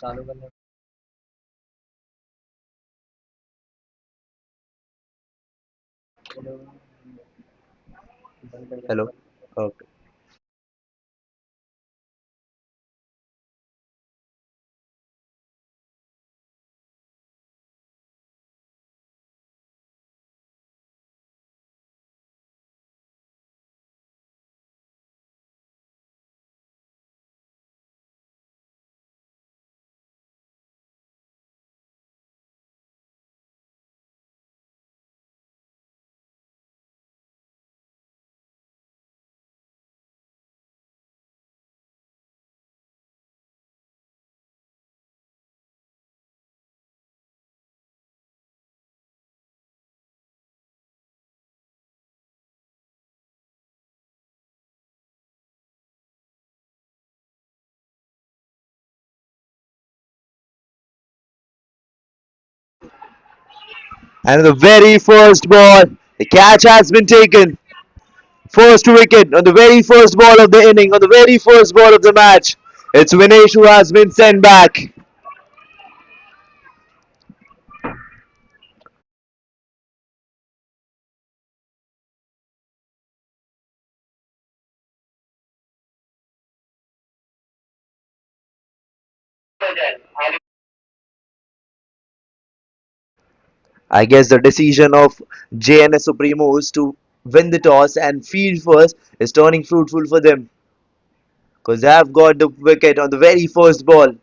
Hello. Okay. And the very first ball, the catch has been taken. First wicket on the very first ball of the inning, on the very first ball of the match. It's Vinesh who has been sent back. I guess the decision of Jns Supremos to win the toss and field first is turning fruitful for them because they have got the wicket on the very first ball.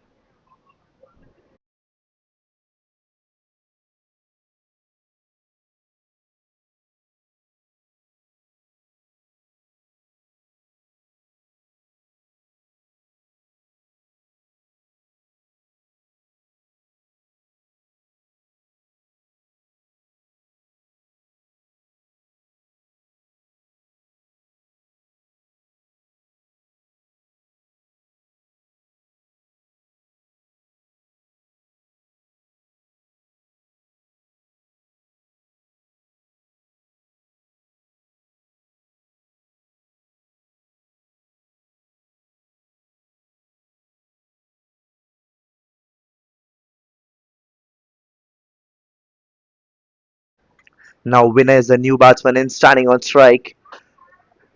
Now winner is the new batsman in standing on strike.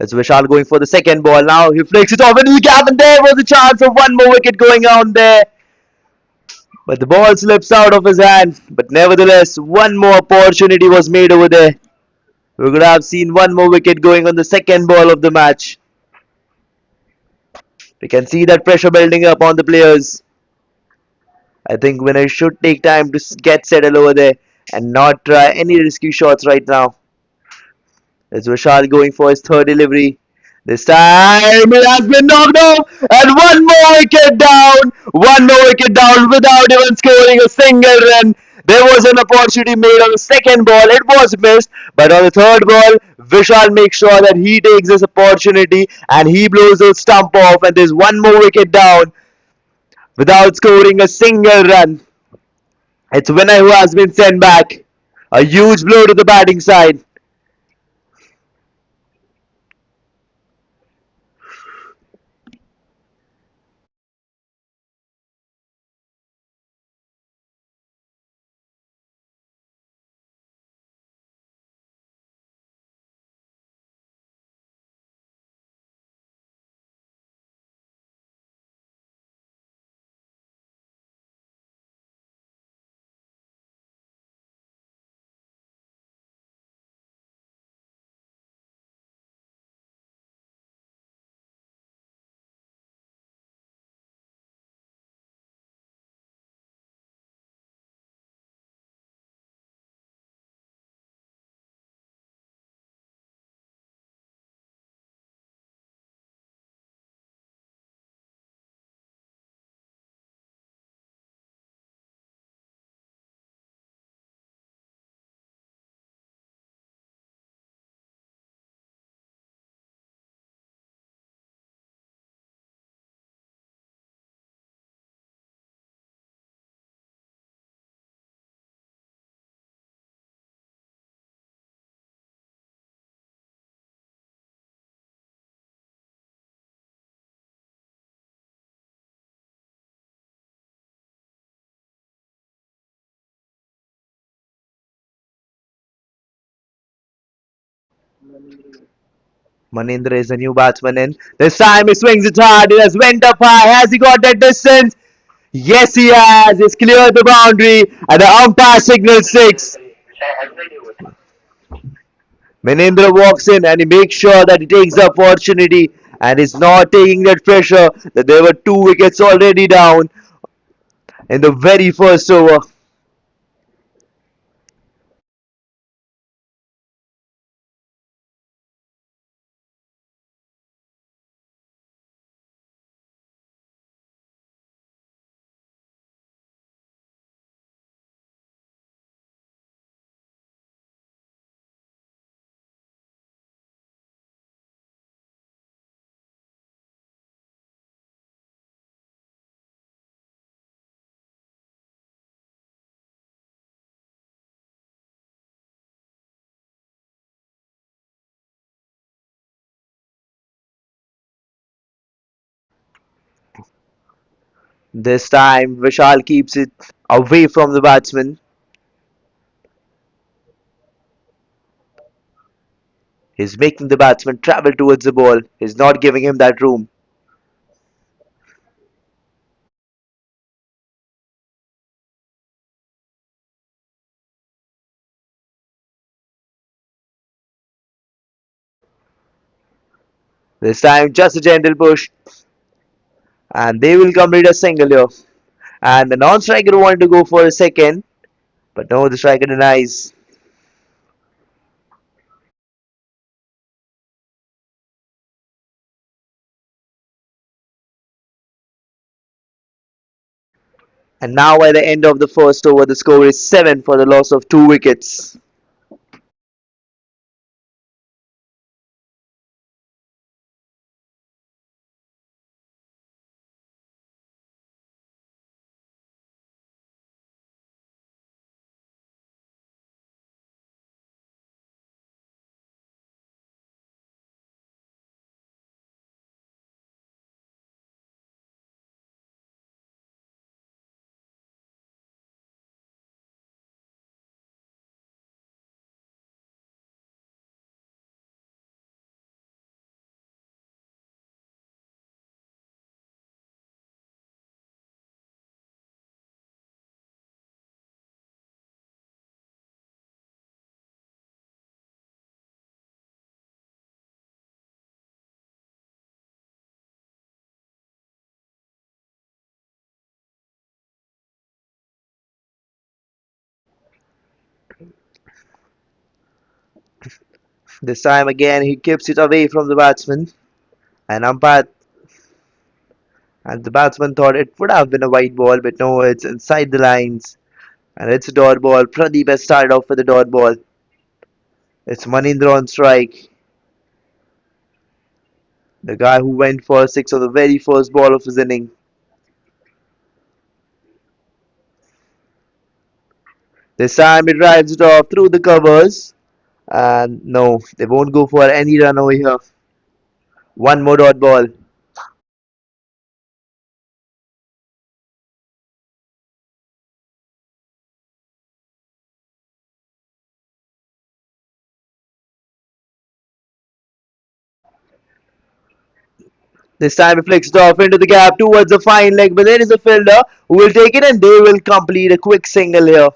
It's Vishal going for the second ball. Now he flicks it off into the gap, and there was a chance of one more wicket going on there. But the ball slips out of his hand. But nevertheless, one more opportunity was made over there. We could have seen one more wicket going on the second ball of the match. We can see that pressure building up on the players. I think winners should take time to get settled over there and not try any risky shots right now. There's Vishal going for his third delivery. This time it has been knocked off and one more wicket down. One more wicket down without even scoring a single run. There was an opportunity made on the second ball. It was missed. But on the third ball, Vishal makes sure that he takes this opportunity and he blows the stump off. And there's one more wicket down without scoring a single run. It's winner who has been sent back. A huge blow to the batting side. Manindra is a new batsman in. This time he swings it hard. It has went up high. Has he got that distance? Yes, he has. He's cleared the boundary, and the umpire signals six. Manindra walks in and he makes sure that he takes the opportunity and is not taking that pressure that there were two wickets already down in the very first over. This time Vishal keeps it away from the batsman. He's making the batsman travel towards the ball. He's not giving him that room. This time just a gentle push and they will complete a single here. And the non-striker wanted to go for a second, but no, the striker denies. And now at the end of the first over, the score is 7 for the loss of 2 wickets. This time again, he keeps it away from the batsman. And umpire and the batsman thought it would have been a white ball, but no, it's inside the lines. And it's a dot ball. Pradeep has started off with a dot ball. It's Manindra on strike. The guy who went for 6 on the very first ball of his inning. This time he drives it off through the covers. And no, they won't go for any run over here. One more dot ball. This time he flicks it off into the gap towards the fine leg, but there is a fielder who will take it and they will complete a quick single here.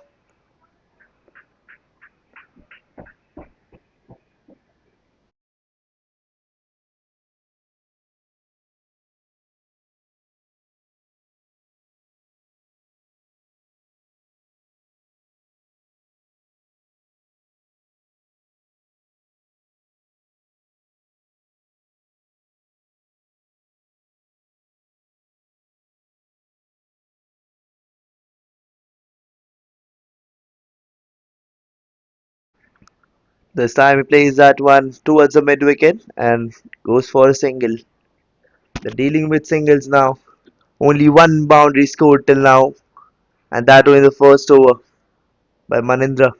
This time he plays that one towards the mid wicket and goes for a single. They're dealing with singles now. Only one boundary scored till now, and that was in the first over by Manindra.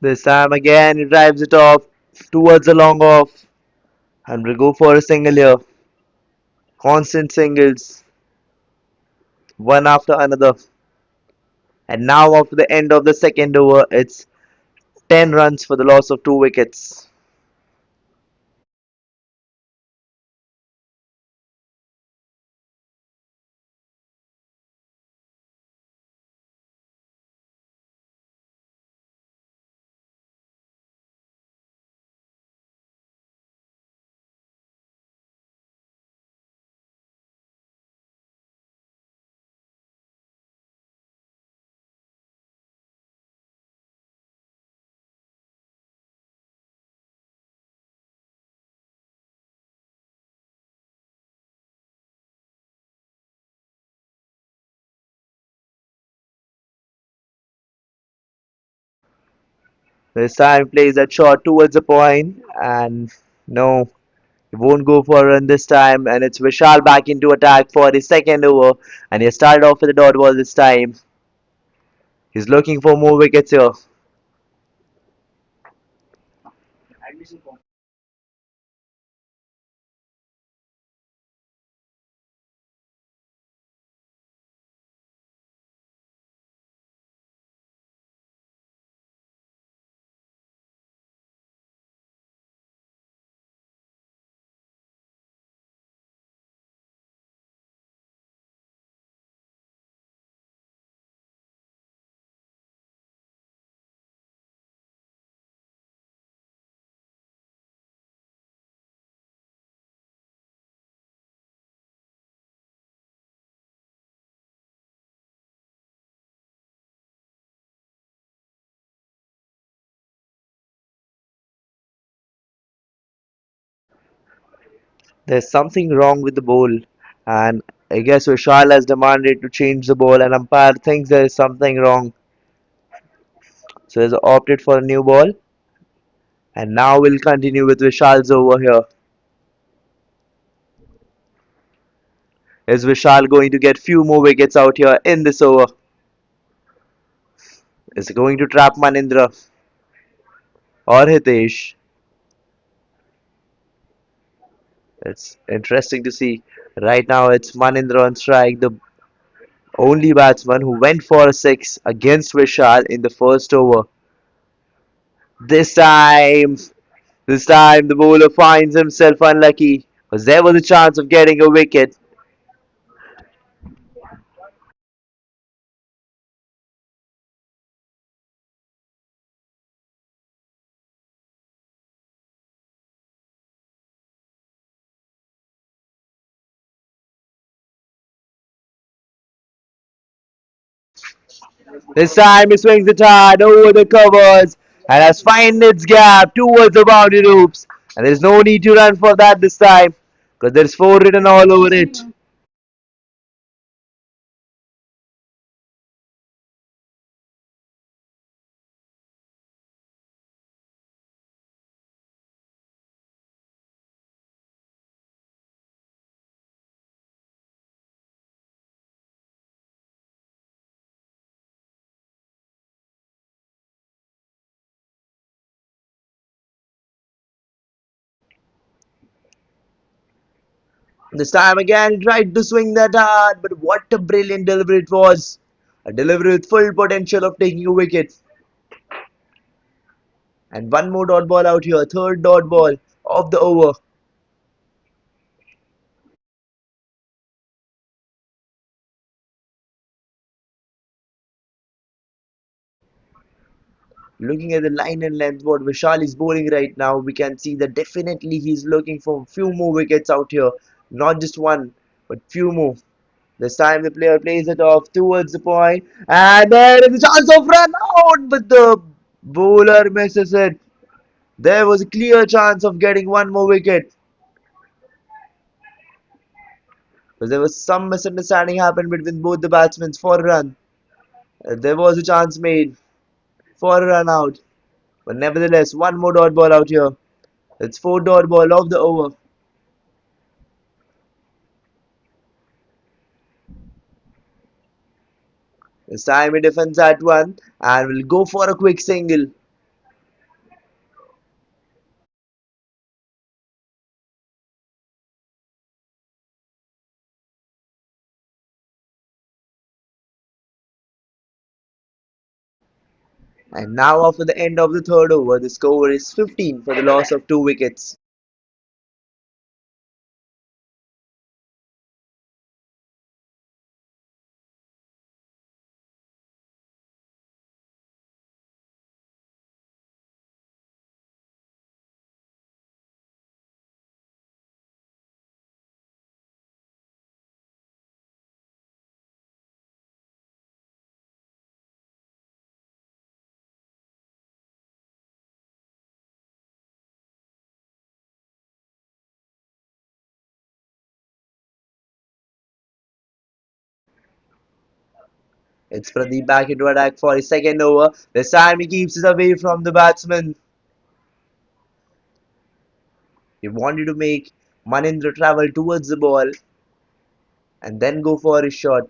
This time again, he drives it off towards the long off. And we'll go for a single here. Constant singles, one after another. And now, after the end of the second over, it's 10 runs for the loss of 2 wickets. This time plays that shot towards the point, and no, he won't go for a run this time. And it's Vishal back into attack for his second over, and he started off with a dot ball this time. He's looking for more wickets here. There's something wrong with the ball, and I guess Vishal has demanded to change the ball, and umpire thinks there is something wrong, so he's opted for a new ball. And now we'll continue with Vishal's over here. Is Vishal going to get few more wickets out here in this over? Is he going to trap Manindra or Hitesh? It's interesting to see. Right now it's Manindra on strike, the only batsman who went for a six against Vishal in the first over. This time, this time the bowler finds himself unlucky because there was a chance of getting a wicket. This time he swings it hard over the covers and has found its gap towards the boundary ropes. And there's no need to run for that this time because there's four written all over it. This time again he tried to swing that hard, but what a brilliant delivery it was. A delivery with full potential of taking a wicket. And one more dot ball out here, third dot ball of the over. Looking at the line and length what Vishal is bowling right now, we can see that definitely he's looking for a few more wickets out here. Not just one, but few more. This time the player plays it off towards the point, and there is a chance of run out, but the bowler misses it. There was a clear chance of getting one more wicket, because there was some misunderstanding happened between both the batsmen for a run. There was a chance made for a run out, but nevertheless, one more dot ball out here. It's four dot ball of the over. This time he defends at one and will go for a quick single. And now after the end of the third over, the score is 15 for the loss of 2 wickets. It's Pradeep back into attack for his second over. This time he keeps it away from the batsman. He wanted to make Manindra travel towards the ball and then go for his shot.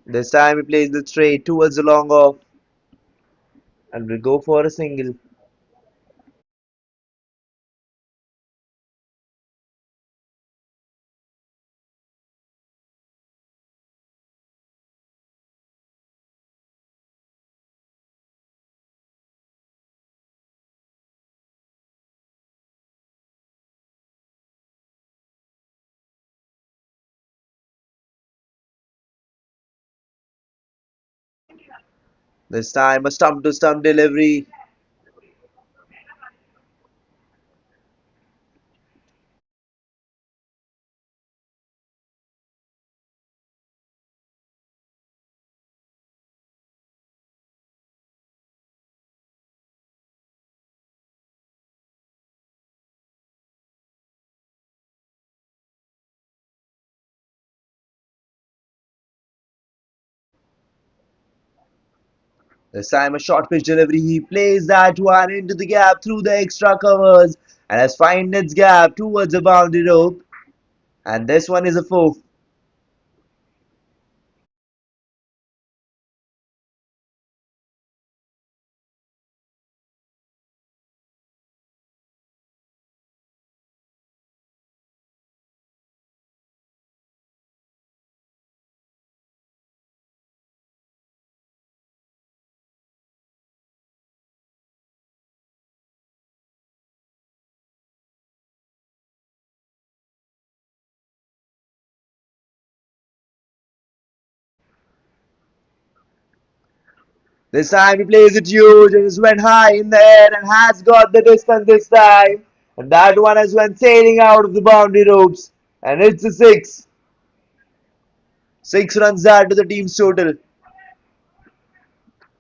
This time he plays the straight towards the long off and will go for a single. This time a stump to stump delivery. This time a short pitch delivery. He plays that one into the gap through the extra covers and has found its gap towards the boundary rope. And this one is a four. This time he plays it huge and just went high in the air and has got the distance this time. And that one has went sailing out of the boundary ropes. And it's a six. 6 runs add to the team's total.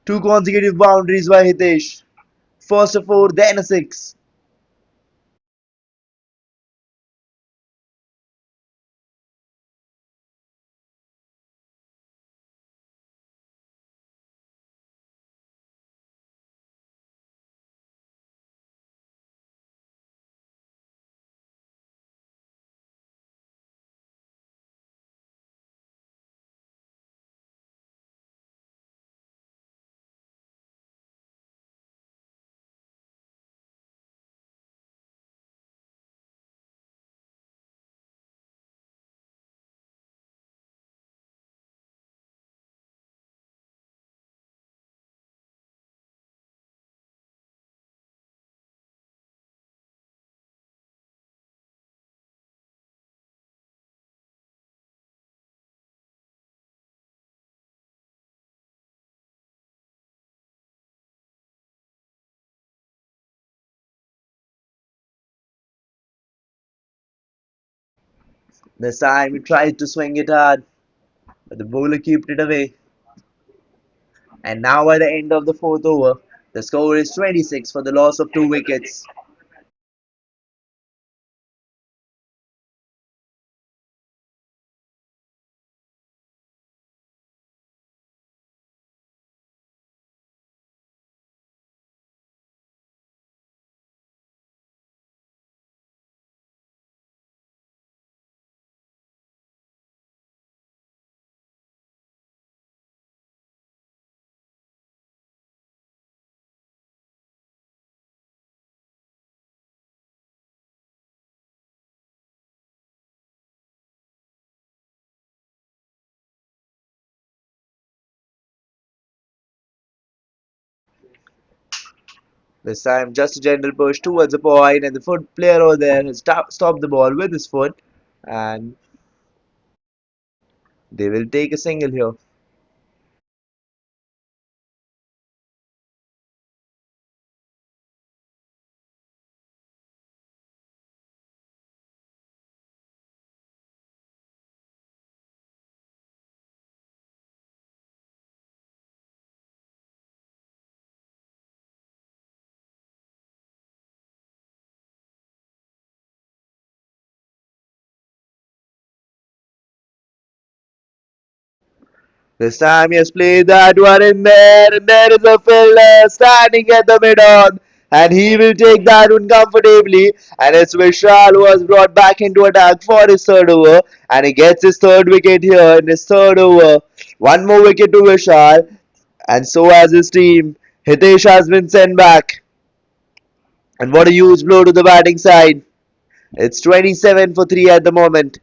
Two consecutive boundaries by Hitesh. First a four, then a six. This time he tried to swing it hard, but the bowler kept it away. And now by the end of the fourth over, the score is 26 for the loss of 2 wickets. This time, just a gentle push towards the point, and the foot player over there has stopped the ball with his foot, and they will take a single here. This time he has played that one in there, and there is a fielder standing at the mid-on, and he will take that one comfortably. And it's Vishal who was brought back into attack for his third over, and he gets his third wicket here in his third over. One more wicket to Vishal, and so has his team. Hitesh has been sent back, and what a huge blow to the batting side. It's 27 for 3 at the moment.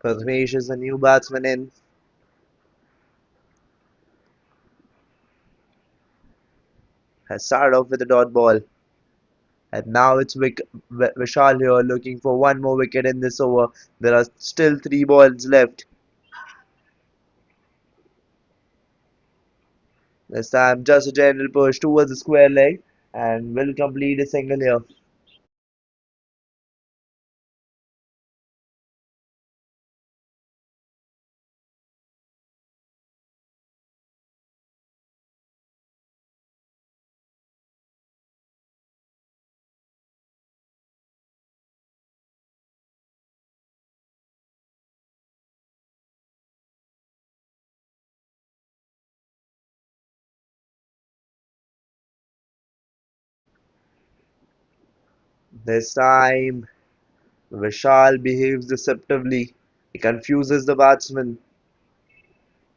Prathamesh is a new batsman in, has started off with a dot ball. And now it's Vishal here looking for one more wicket in this over. There are still 3 balls left. This time just a gentle push towards the square leg and will complete a single here. This time Vishal behaves deceptively. He confuses the batsman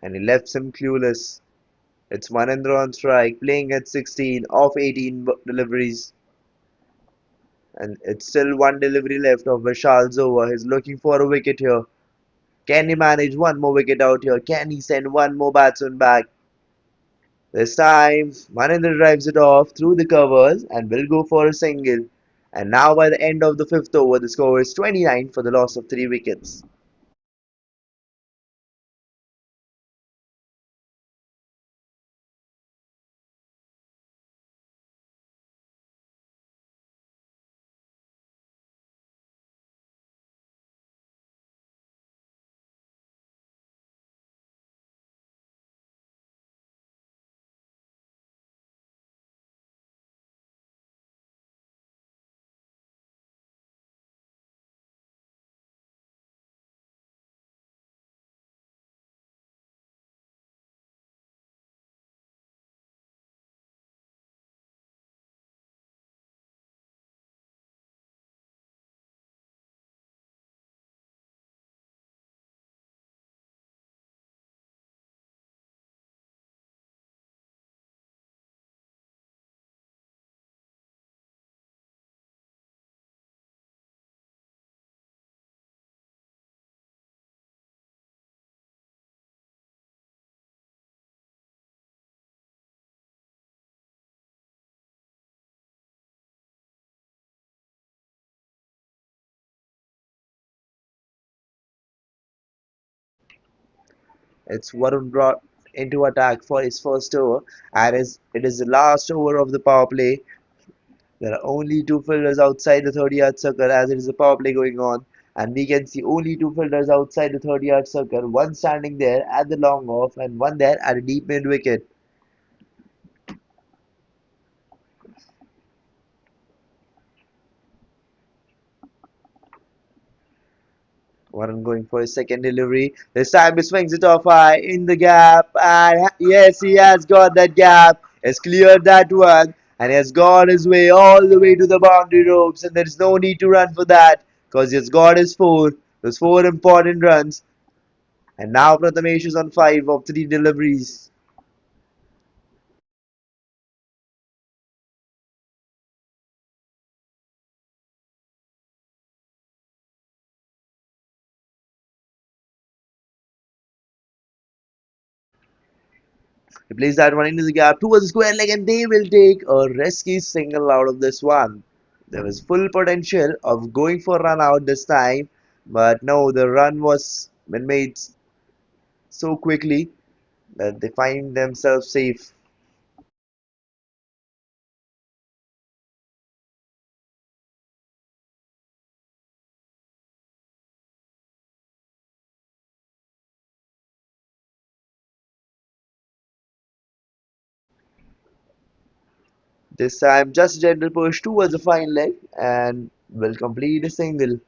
and he left him clueless. It's Manindra on strike, playing at 16 off 18 deliveries. And it's still one delivery left of Vishal's over. He's looking for a wicket here. Can he manage one more wicket out here? Can he send one more batsman back? This time, Manindra drives it off through the covers and will go for a single. And now, by the end of the fifth over, the score is 29 for the loss of 3 wickets. It's Varun brought into attack for his first over, and it is the last over of the power play. There are only two fielders outside the 30-yard circle as it is a power play going on, and we can see only two fielders outside the 30-yard circle, one standing there at the long off and one there at a deep mid wicket. Warren going for his second delivery. This time he swings it off high in the gap, and yes, he has got that gap. Has cleared that one, and has gone his way all the way to the boundary ropes. And there is no need to run for that because he has got his four. Those four important runs. And now Prathamesh is on five of three deliveries. He plays that one into the gap towards the square leg, and they will take a risky single out of this one. There was full potential of going for a run out this time, but no, the run was been made so quickly that they find themselves safe. This time, just a gentle push towards the fine leg and will complete a single.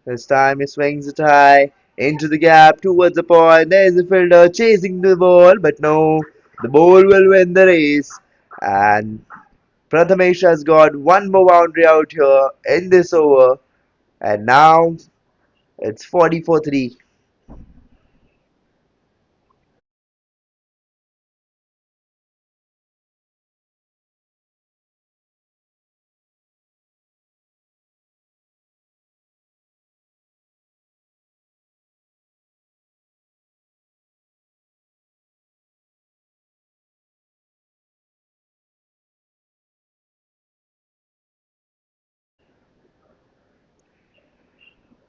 This time he swings it high into the gap towards the point. There is the fielder chasing the ball, but no, the ball will win the race. And Prathamesh has got one more boundary out here in this over, and now it's 40 for 3.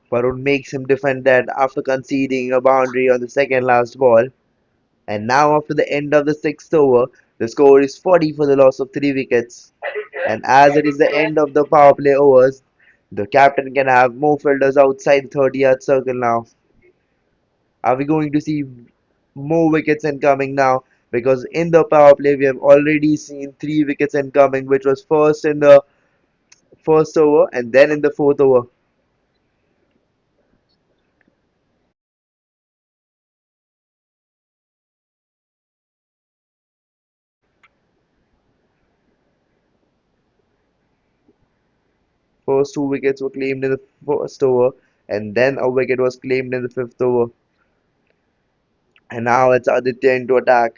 Varun makes him defend that after conceding a boundary on the second last ball. And now, after the end of the sixth over, the score is 40 for the loss of 3 wickets. And as it is the end of the power play overs, the captain can have more fielders outside the 30-yard circle now. Are we going to see more wickets incoming now? Because in the power play, we have already seen 3 wickets incoming, which was first in the first over and then in the fourth over. First 2 wickets were claimed in the first over, and then a wicket was claimed in the fifth over. And now it's Aditya into attack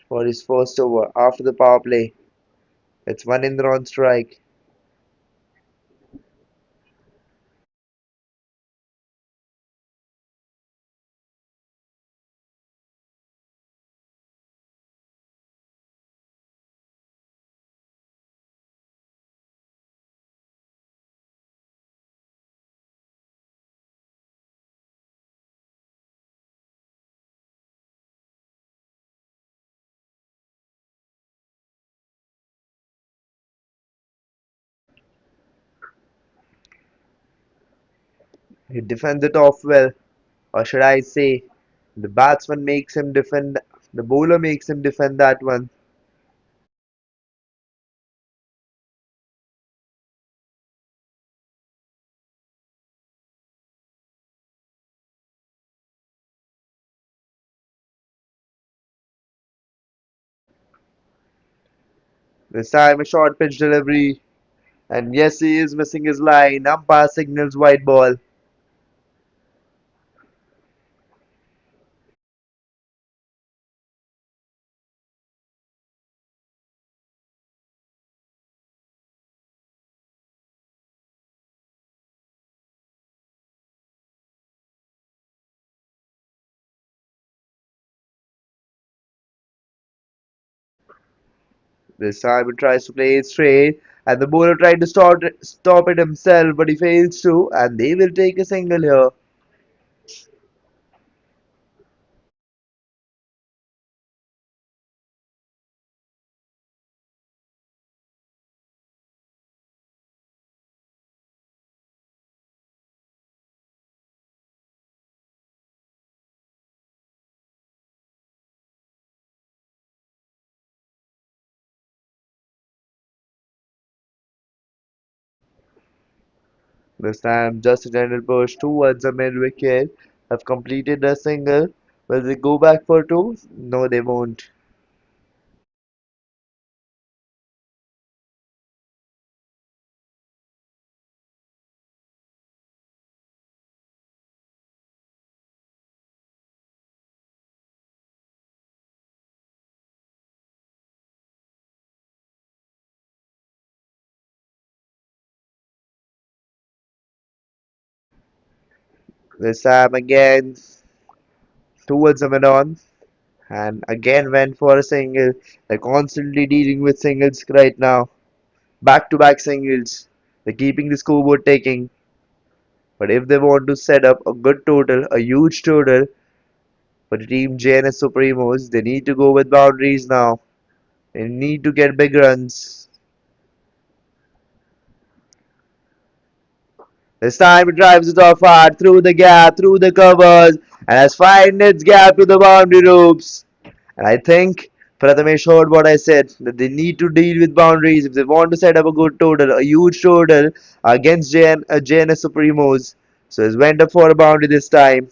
for his first over after the power play. It's one in on strike. He defends it off well, or should I say, the batsman makes him defend, the bowler makes him defend that one. This time a short pitch delivery, and yes, he is missing his line. Umpire signals white ball. This time he tries to play it straight, and the bowler tried to stop it himself, but he fails to, and they will take a single here. This time, just a gentle push towards the mid wicket. Have completed the single. Will they go back for two? No, they won't. This time again towards the mid on, and again went for a single. They're constantly dealing with singles right now. Back to back singles. They're keeping the scoreboard taking. But if they want to set up a good total, a huge total for the team Jns Supremos, they need to go with boundaries now. They need to get big runs. This time it drives it off hard through the gap, through the covers, and has find its gap to the boundary ropes. And I think Prathamesh heard what I said that they need to deal with boundaries if they want to set up a good total, a huge total against JNS Supremos. So he's went up for a boundary this time.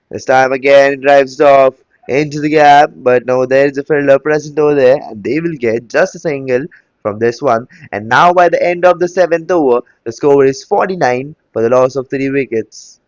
This time again, it drives it off into the gap, but no, there is a fielder present over there, and they will get just a single from this one. And now, by the end of the seventh over, the score is 49 for the loss of 3 wickets.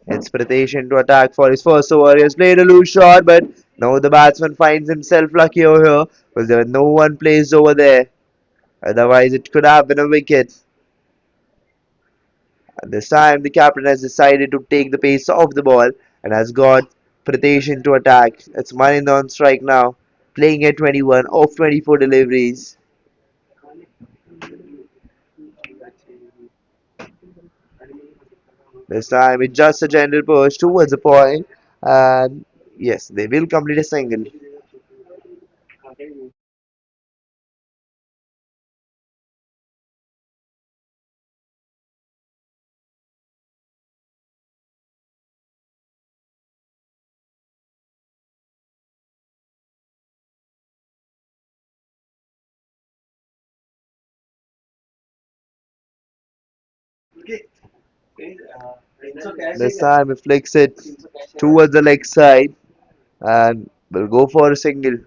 It's Pritesh to attack for his first over. He has played a loose shot, but now the batsman finds himself lucky over here because there was no one placed over there. Otherwise, it could have been a wicket. And this time, the captain has decided to take the pace off the ball and has got Pritesh into attack. It's Manind on strike now, playing at 21 off 24 deliveries. This time, it's just a gentle push towards the point, and yes, they will complete a single. This time, he flicks it towards the leg side and will go for a single.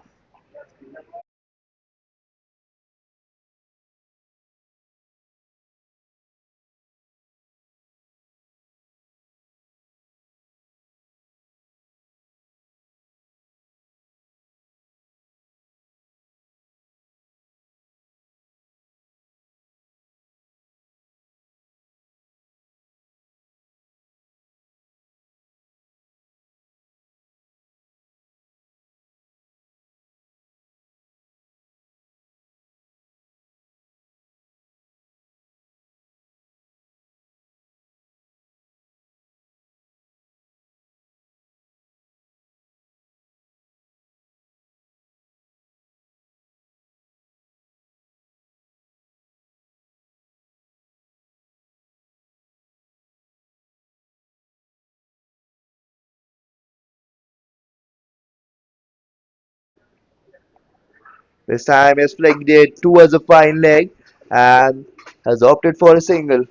This time he has flicked it towards a fine leg and has opted for a single.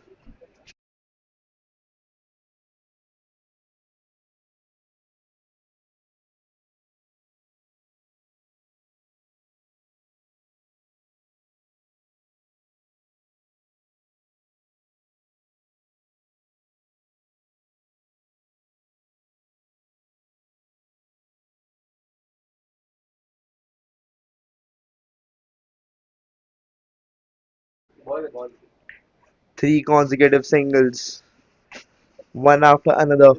Three consecutive singles, one after another.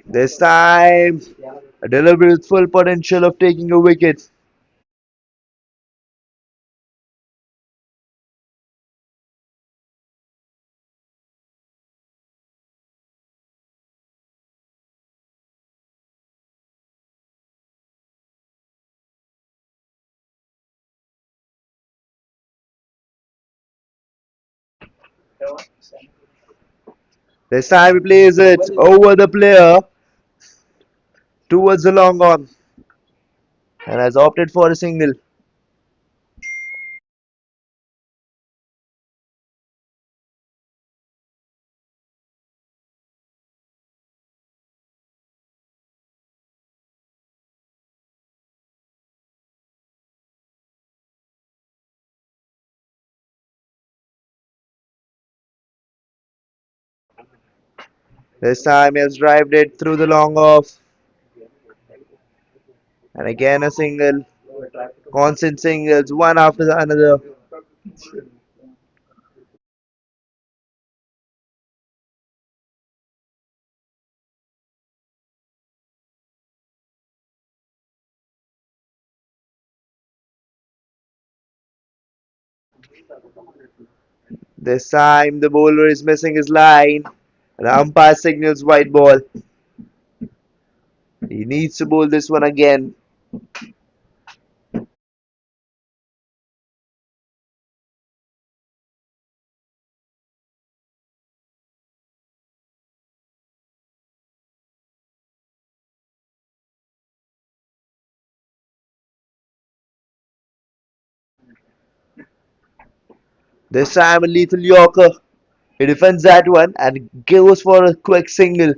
This time, a delivery with full potential of taking a wicket. This time he plays it over the player towards the long on and has opted for a single. This time he has drived it through the long off and again a single. Constant singles, one after the another. This time the bowler is missing his line. And the umpire signals white ball. He needs to bowl this one again. This time a lethal Yorker. He defends that one and goes for a quick single.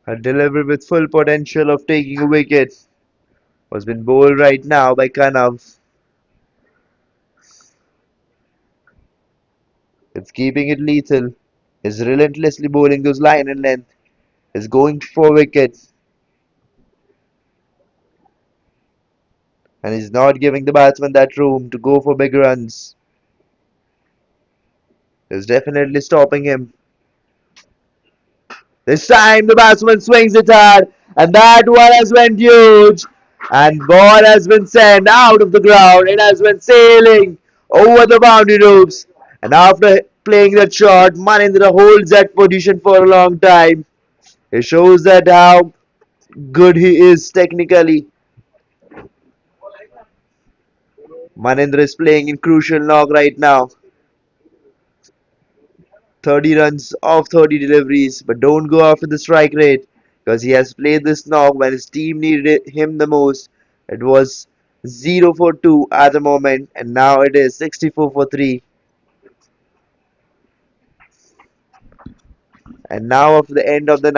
A delivery with full potential of taking a wicket was been bowled right now by Kanav. It's keeping it lethal. Is relentlessly bowling those line and length. Is going for wickets and is not giving the batsman that room to go for big runs. Is definitely stopping him. This time the batsman swings it hard and that one has went huge and ball has been sent out of the ground. It has been sailing over the boundary ropes and after playing that shot, Manindra holds that position for a long time. It shows that how good he is technically. Manindra is playing in crucial knock right now. 30 runs off 30 deliveries, but don't go after the strike rate because he has played this knock when his team needed him the most. It was 0 for 2 at the moment, and now it is 64 for 3. And now, after the end of the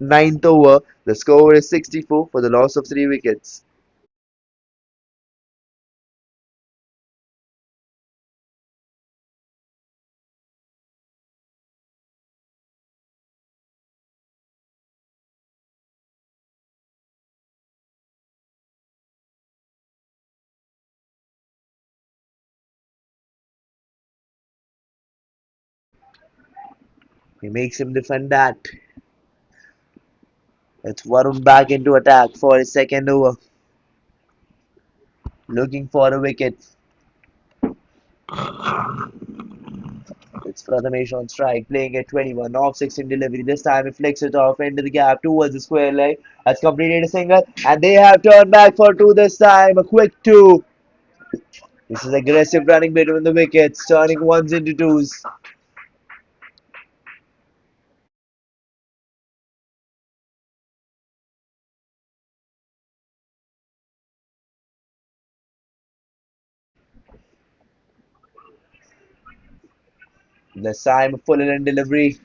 ninth over, the score is 64 for the loss of 3 wickets. He makes him defend that. It's Varun back into attack for his second over, looking for a wicket. It's Prathamesh on strike, playing at 21, off 16 delivery. This time he flicks it off into the gap towards the square leg. Has completed a single, and they have turned back for two this time. A quick two. This is aggressive running between the wickets, turning ones into twos. This time a full in delivery.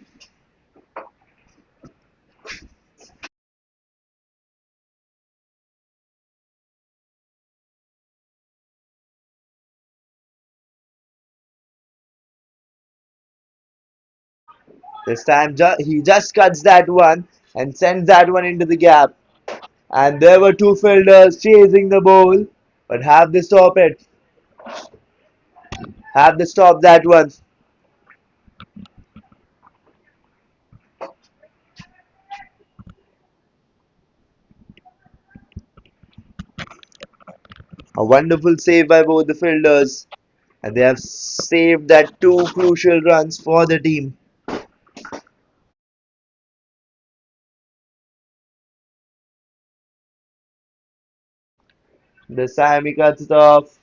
This time he just cuts that one and sends that one into the gap. And there were two fielders chasing the ball, but have they stop it? Have they stop that one? A wonderful save by both the fielders, and they have saved that two crucial runs for the team. This time he cuts it off.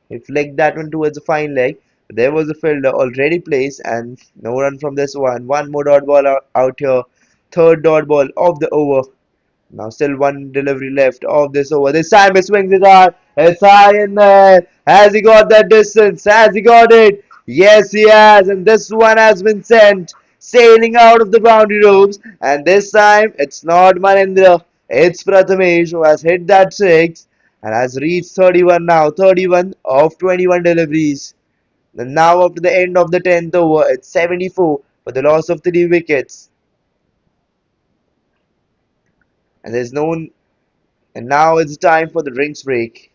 He flicked that one towards a fine leg. There was a fielder already placed, and no run from this one. One more dot ball out here. Third dot ball of the over. Now still one delivery left of this over. This time he swings it hard. It's high in there. Has he got that distance? Has he got it? Yes, he has. And this one has been sent sailing out of the boundary ropes. And this time it's not Manindra. It's Prathamesh who has hit that six and has reached 31 now. 31 of 21 deliveries. And now after the end of the 10th over, it's 74 for the loss of 3 wickets. And there's no And now it's time for the drinks break.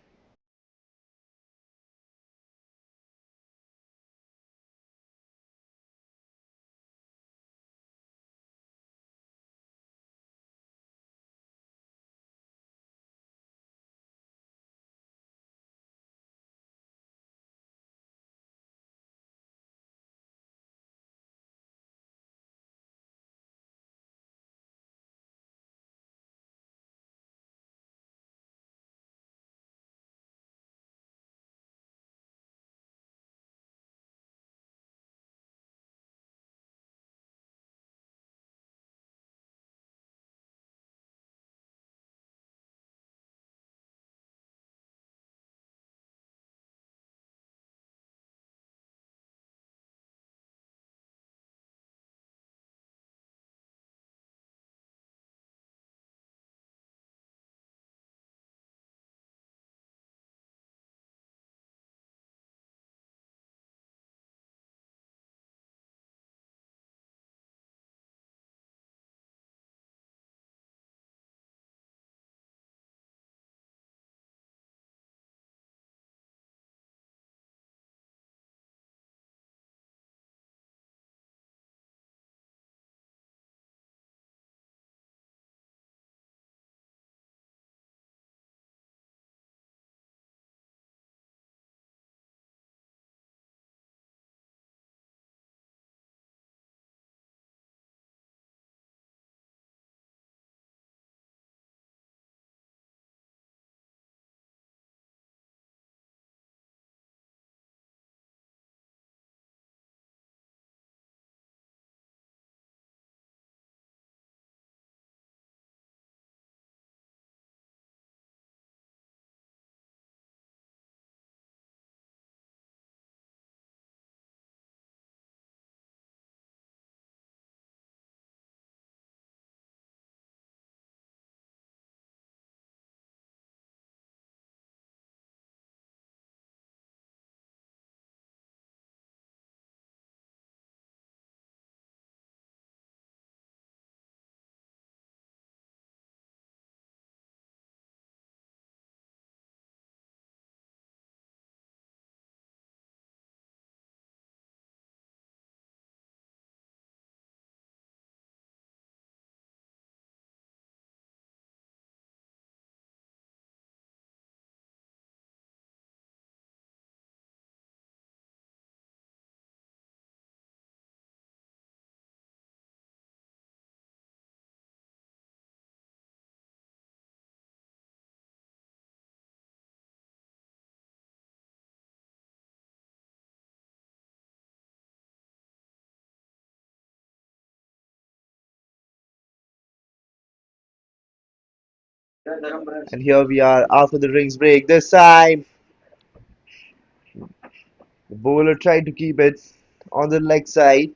And here we are after the drinks break. This time, the bowler tried to keep it on the leg side.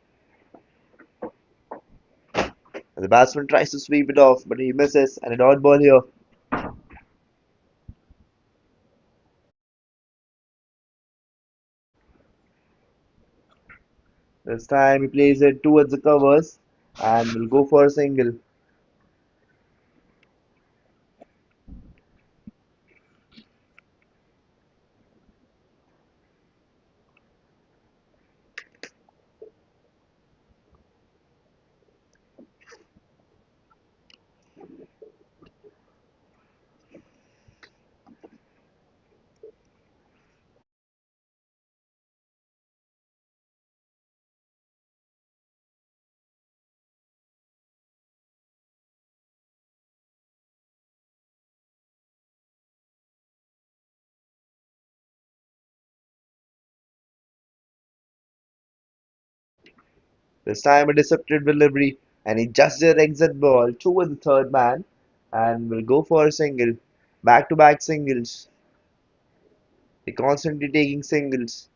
And the batsman tries to sweep it off, but he misses. And a dot ball here. This time he plays it towards the covers and will go for a single. This time a deceptive delivery, and he just directs that ball towards the third man and will go for a single. Back to back singles. He constantly taking singles.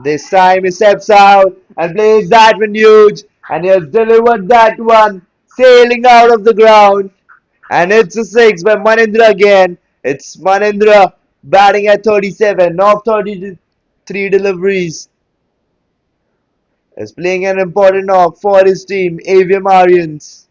This time he steps out and plays that one huge, and he has delivered that one, sailing out of the ground. And it's a six by Manindra again. It's Manindra batting at 37 of 33 deliveries. Is playing an important knock for his team, Avm Aryans.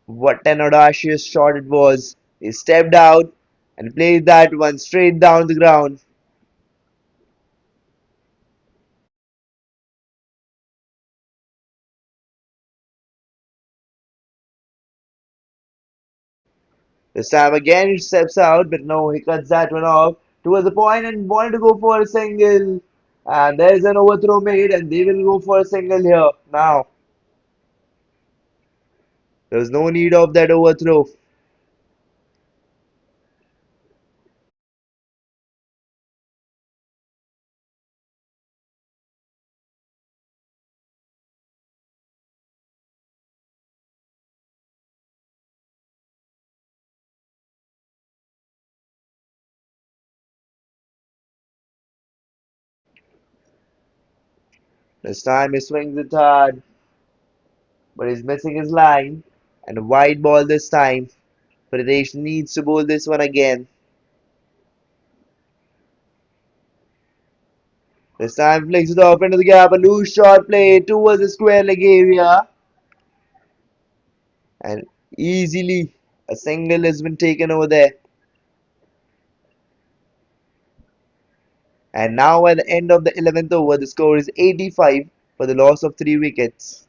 What an audacious shot it was. He stepped out and played that one straight down the ground. This time again he steps out, but no, he cuts that one off towards the point and wanted to go for a single. And there's an overthrow made, and they will go for a single here. Now, there's no need of that overthrow. This time he swings it hard, but he's missing his line. And a wide ball this time. Pradesh needs to bowl this one again. This time flicks it off into the gap. A loose shot play towards the square leg area. And easily a single has been taken over there. And now at the end of the 11th over, the score is 85 for the loss of 3 wickets.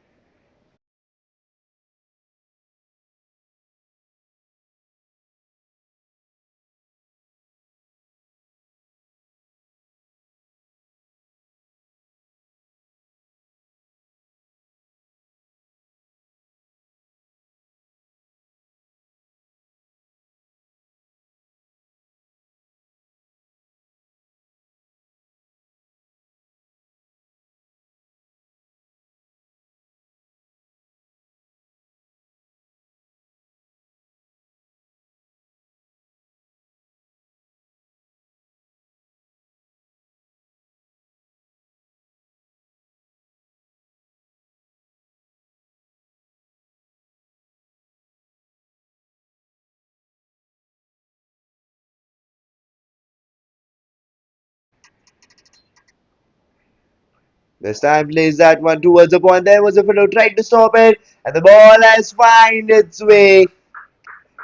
This time plays that one towards the point. There was a fellow trying to stop it, and the ball has found its way.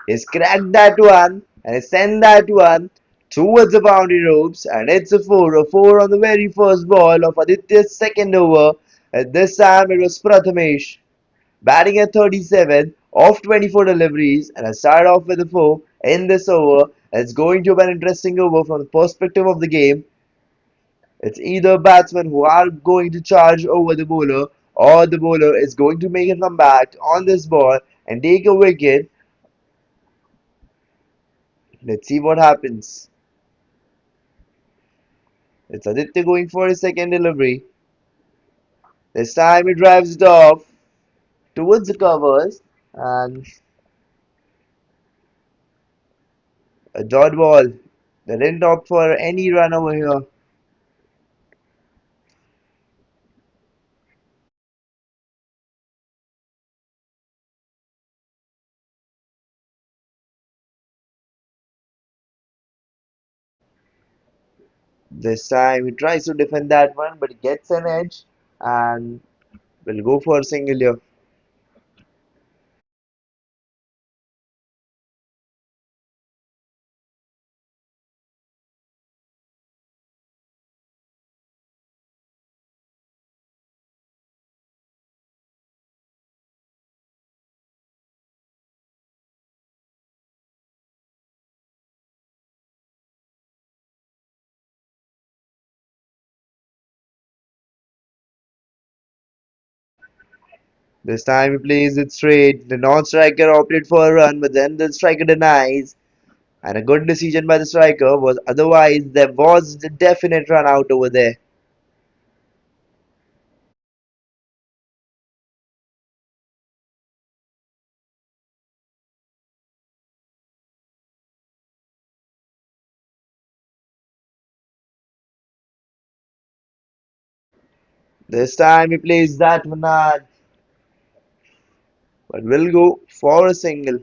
He's cracked that one and he sent that one towards the boundary ropes, and it's a 4 on the very first ball of Aditya's second over. And this time it was Prathamesh batting at 37 of 24 deliveries, and I started off with a 4 in this over. It's going to be an interesting over from the perspective of the game. It's either batsmen who are going to charge over the bowler, or the bowler is going to make a comeback on this ball and take a wicket. Let's see what happens. It's Aditya going for his second delivery. This time he drives it off towards the covers and a dot ball. They didn't opt for any run over here. This time he tries to defend that one, but he gets an edge and will go for a single here. This time he plays it straight. The non-striker opted for a run, but then the striker denies. And a good decision by the striker was otherwise there was a definite run out over there. This time he plays that one hard, but will go for a single.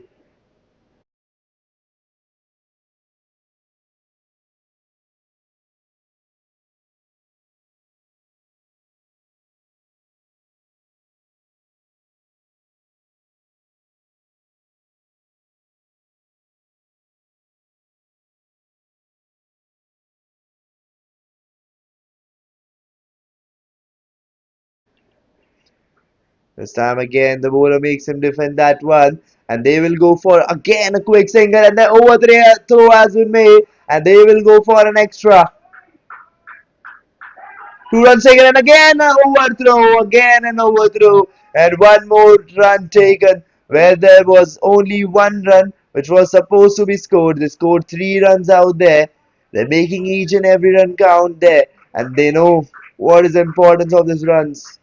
This time again the bowler makes him defend that one, and they will go for again a quick single, and the overthrow has been made, and they will go for an extra. Two-run single, and again an overthrow, and one more run taken where there was only one run which was supposed to be scored. They scored 3 runs out there. They're making each and every run count there, and they know what is the importance of these runs.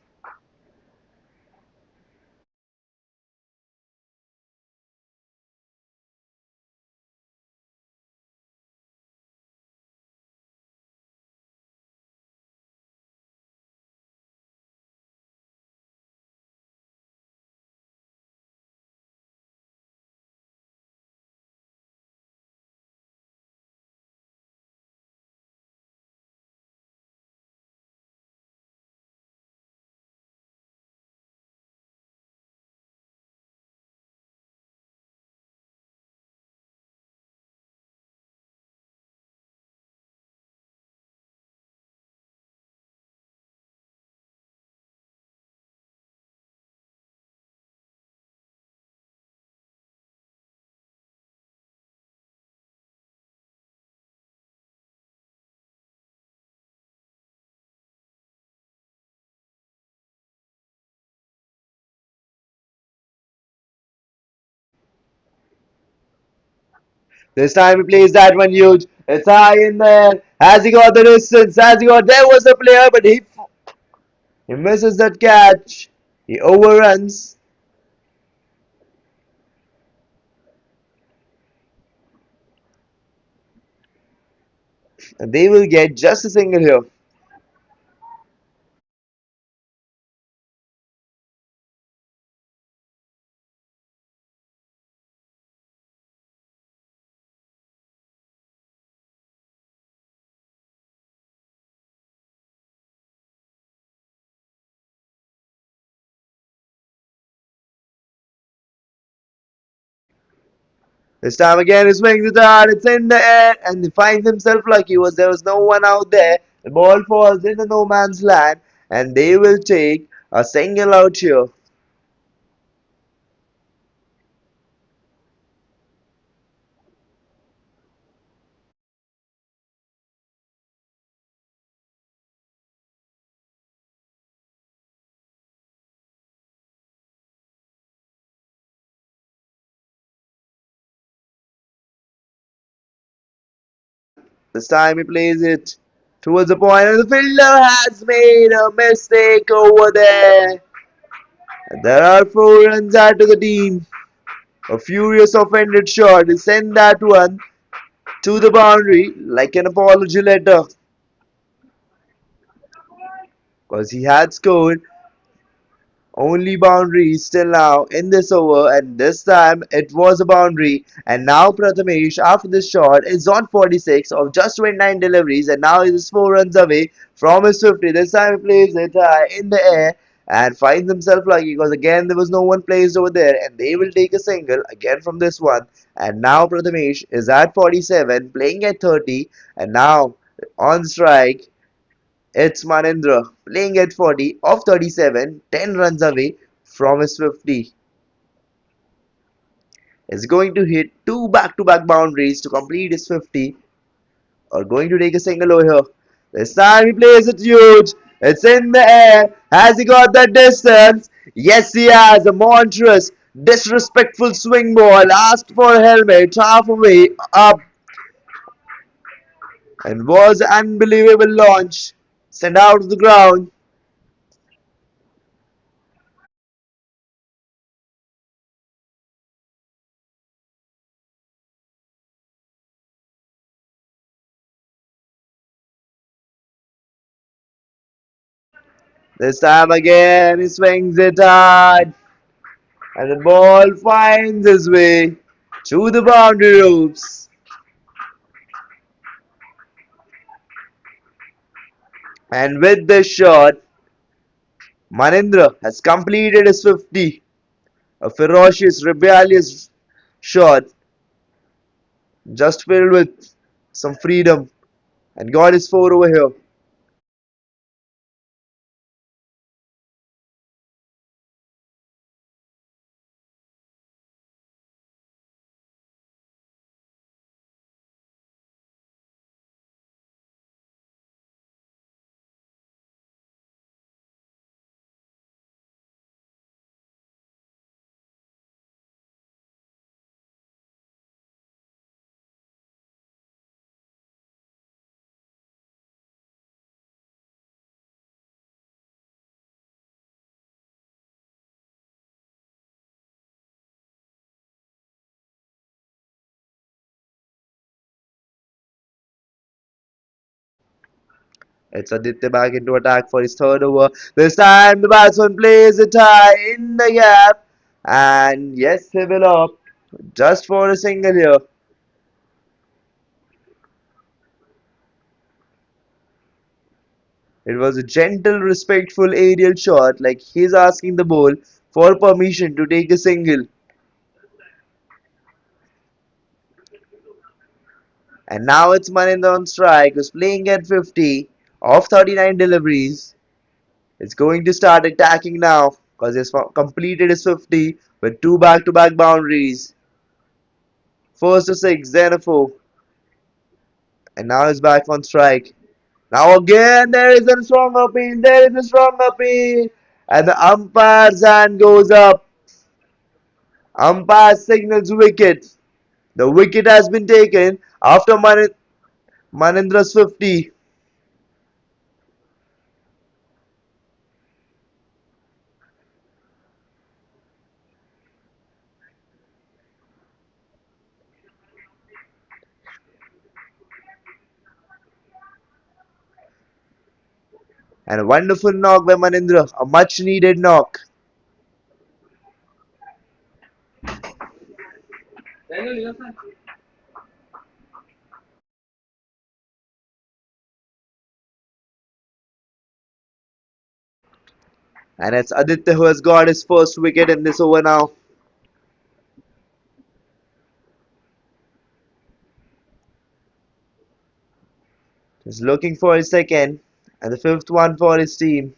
This time he plays that one huge. It's high in there. Has he got the distance? Has he got? There was the player, but he misses that catch. He overruns, and they will get just a single here. This time again, he swings it hard. It's in the air, and he finds himself lucky. There was no one out there. The ball falls into no man's land, and they will take a single out here. This time he plays it towards the point, and the fielder has made a mistake over there. And there are 4 runs added to the team. A furious offended shot. He sent that one to the boundary like an apology letter because he had scored only boundaries till now in this over, and this time it was a boundary. And now Prathamesh, after this shot, is on 46 of just 29 deliveries, and now he is 4 runs away from his 50. This time he plays it high in the air and finds himself lucky because again there was no one placed over there, and they will take a single again from this one. And now Prathamesh is at 47, playing at 30, and now on strike it's Manindra playing at 40 of 37, 10 runs away from his 50. Is going to hit two back-to-back boundaries to complete his 50, or going to take a single over here. This time he plays it huge. It's in the air. Has he got that distance? Yes, he has. A monstrous, disrespectful swing ball. Asked for a helmet halfway up, and was an unbelievable launch. Sent out of the ground. This time again, he swings it hard, and the ball finds its way to the boundary ropes. And with this shot, Manindra has completed his 50. A ferocious, rebellious shot, just filled with some freedom, and got his 4 over here. It's Aditya back into attack for his 3rd over. This time the batsman plays it high in the gap. And yes, he will opt just for a single here. It was a gentle, respectful aerial shot, like he's asking the ball for permission to take a single. And now it's Maninder on strike, who's playing at 50 of 39 deliveries. It's going to start attacking now because he's completed his 50 with 2 back-to-back boundaries. First a 6, then a 4. And now he's back on strike. Now again there is a strong appeal, there is a strong appeal. And the umpire's hand goes up. Umpire signals wicket. The wicket has been taken after Manindra's 50. And a wonderful knock by Manindra, a much needed knock. And it's Aditya who has got his first wicket in this over now. He's looking for his second and the 5th one for his team.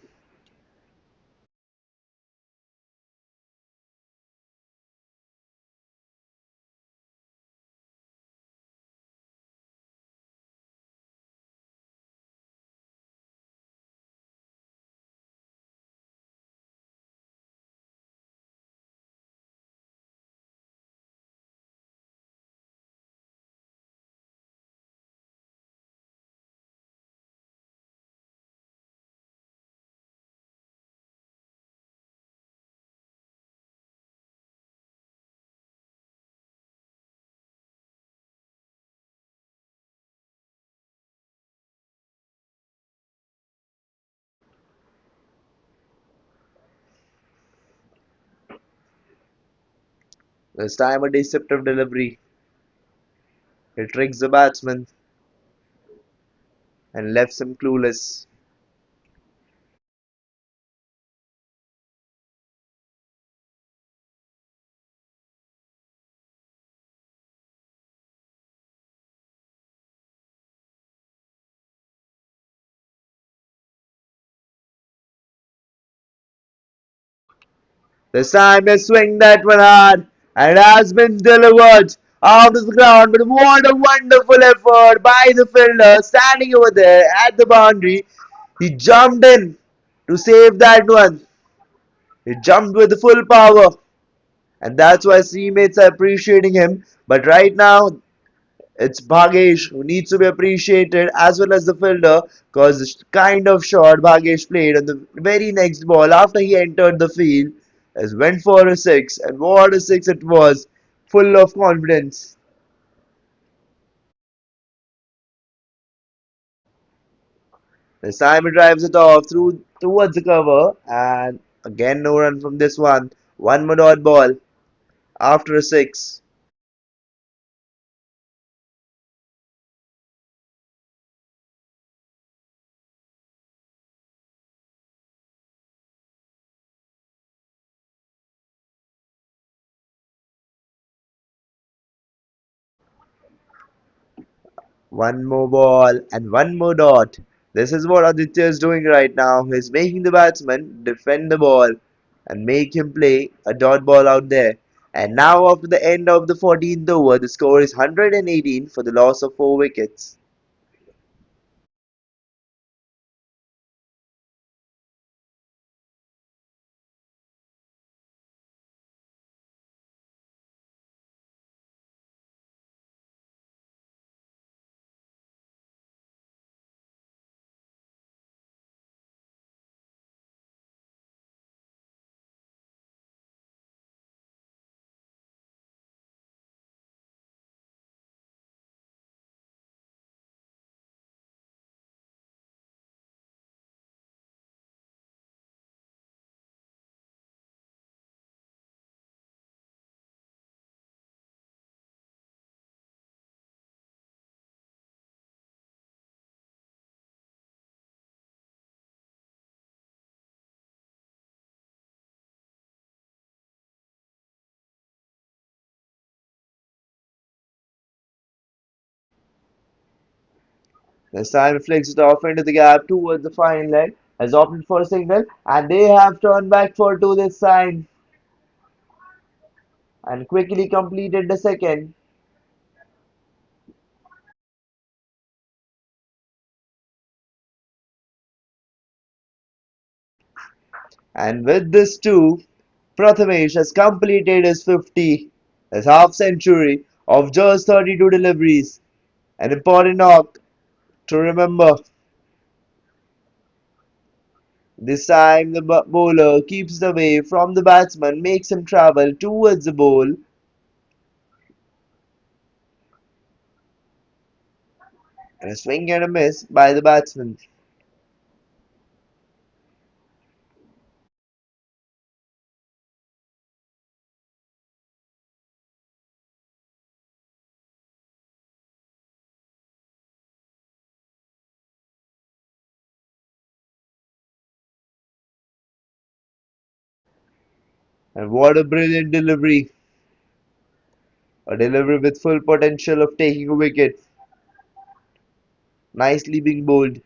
This time a deceptive delivery. It tricks the batsman and left him clueless. This time they swing that one hard and it has been delivered out of the ground. But what a wonderful effort by the fielder standing over there at the boundary. He jumped in to save that one. He jumped with the full power. And that's why teammates are appreciating him. But right now, it's Bhagesh who needs to be appreciated as well as the fielder because the kind of shot Bhagesh played on the very next ball after he entered the field has went for a six, and what a six it was, full of confidence. This time he drives it off through towards the cover, and again no run from this one. One more dot ball after a six. One more ball and one more dot. This is what Aditya is doing right now. He's making the batsman defend the ball and make him play a dot ball out there. And now after the end of the 14th over, the score is 118 for the loss of 4 wickets. This time he flicks it off into the gap towards the fine leg, has opted for a single, and they have turned back for two this time and quickly completed the second. And with this too, Prathamesh has completed his 50, his half century of just 32 deliveries. An important knock to remember. This time the bowler keeps it away from the batsman, makes him travel towards the ball, and a swing and a miss by the batsman. And what a brilliant delivery! A delivery with full potential of taking a wicket. Nicely being bowled.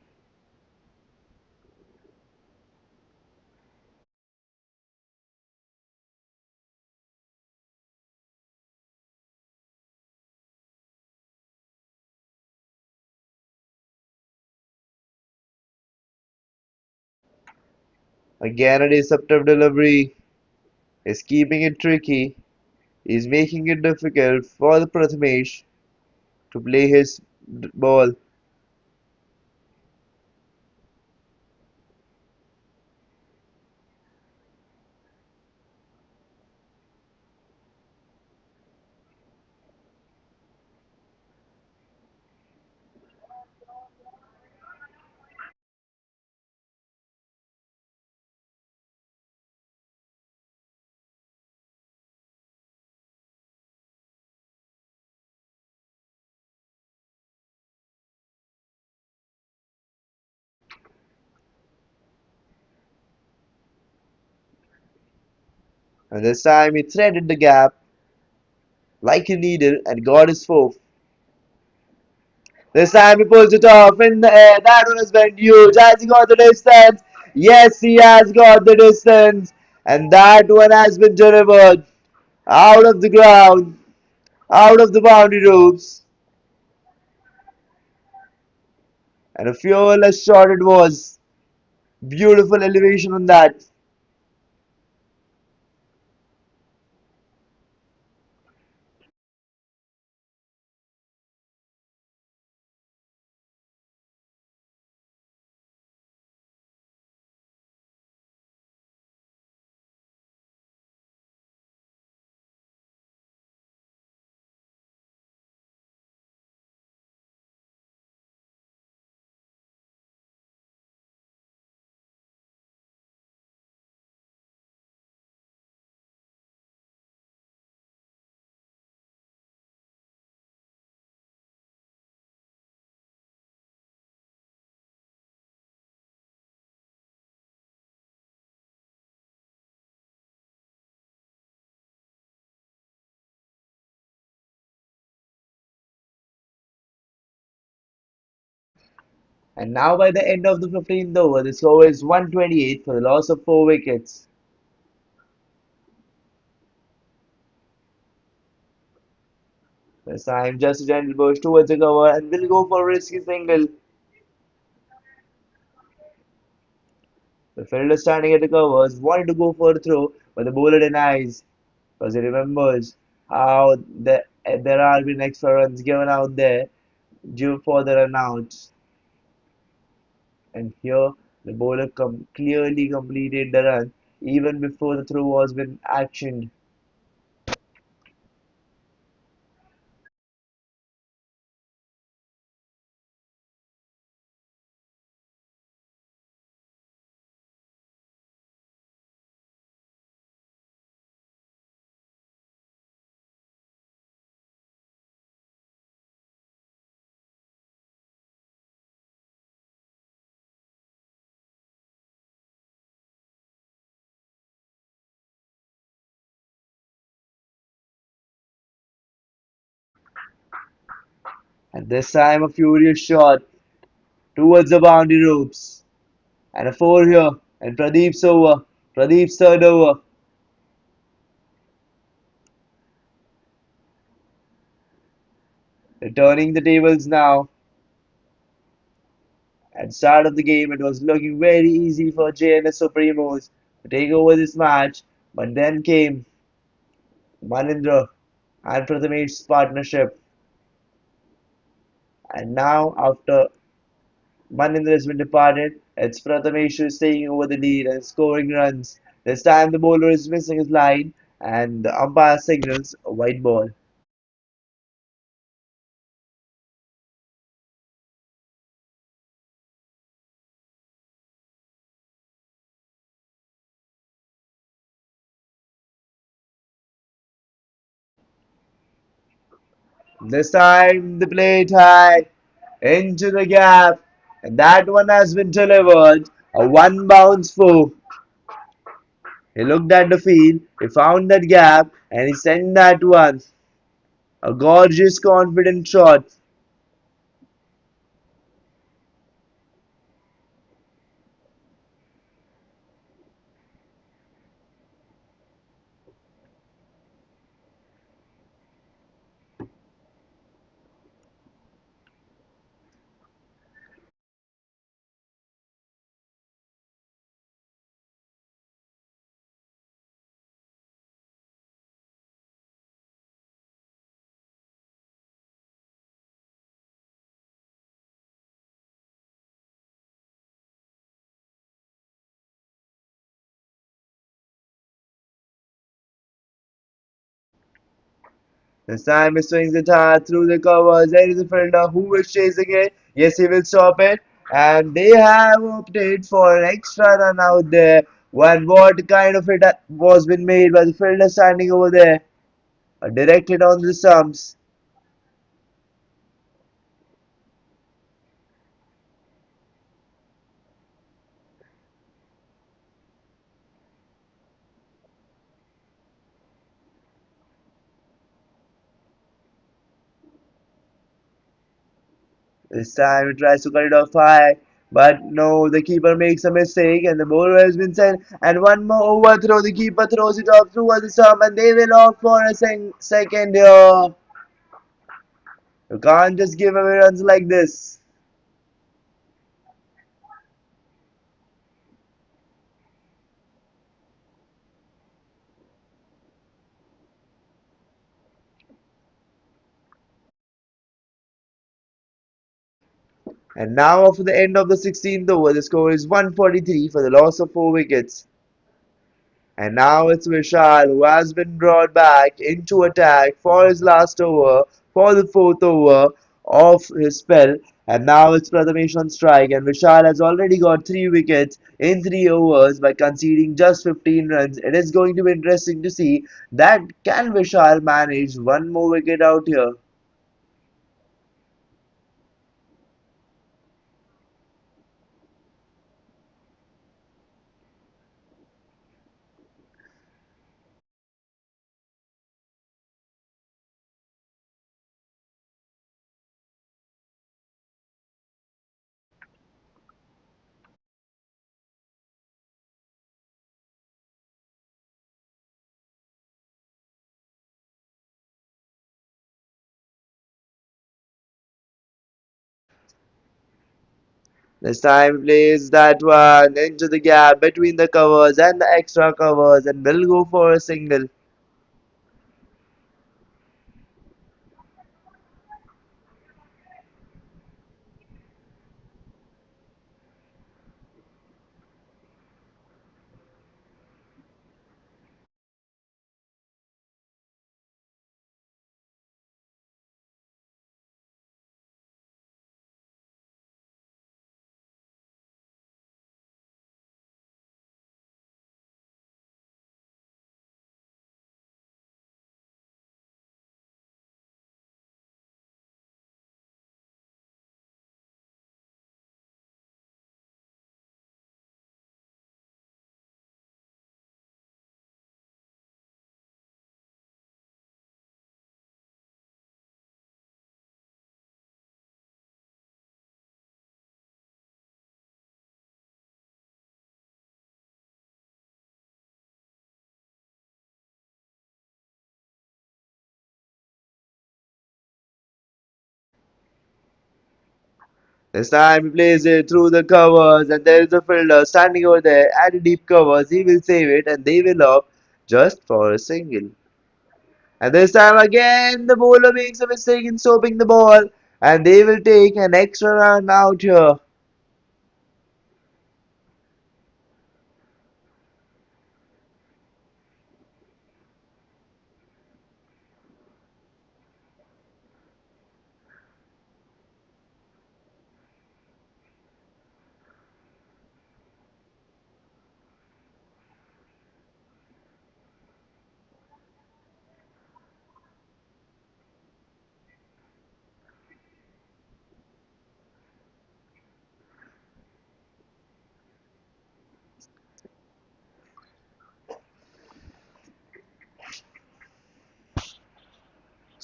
Again a deceptive delivery. Is keeping it tricky. Is making it difficult for the Prathamesh to play his ball. And this time he threaded the gap like a needle and got his four. This time he pulls it off in the air. That one has been huge. Has he got the distance? Yes, he has got the distance. And that one has been delivered out of the ground, out of the boundary ropes. And a fearless shot it was. Beautiful elevation on that. And now by the end of the 15th over, the score is 128 for the loss of 4 wickets. This time just a gentle push towards the cover and will go for a risky single. The fielder standing at the covers wanted to go for a throw, but the bowler denies because he remembers how there are been extra runs given out there due for the run outs. And here the bowler clearly completed the run even before the throw was been actioned. And this time a furious shot towards the boundary ropes. And a four here. And Pradeep's over. Pradeep's third over. Returning the tables now. At the start of the game, it was looking very easy for Jns Supremos to take over this match, but then came Manindra and Prathamesh's partnership. And now, after Manindra has been departed, it's Prathamesh who is taking over the lead and scoring runs. This time, the bowler is missing his line, and the umpire signals a white ball. This time, the plate high into the gap, and that one has been delivered. A one bounce four. He looked at the field, he found that gap, and he sent that one. A gorgeous, confident shot. This time he swings it hard through the covers. There is a fielder who is chasing it. Yes, he will stop it. And they have opted for an extra run out there. When what kind of hit was been made by the fielder standing over there? A direct hit on the stumps. This time he tries to cut it off high, but no, the keeper makes a mistake and the bowler has been sent. And one more overthrow, the keeper throws it off towards the stump and they will off for a second here. You can't just give away runs like this. And now after the end of the 16th over, the score is 143 for the loss of 4 wickets. And now it's Vishal who has been brought back into attack for his last over, for the 4th over of his spell. And now it's Prathamesh on strike. And Vishal has already got 3 wickets in 3 overs by conceding just 15 runs. It is going to be interesting to see that can Vishal manage one more wicket out here. This time he plays that one into the gap between the covers and the extra covers and will go for a single. This time he plays it through the covers and there is a fielder standing over there at the deep covers. He will save it and they will off just for a single. And this time again the bowler makes a mistake in stopping the ball and they will take an extra run out here.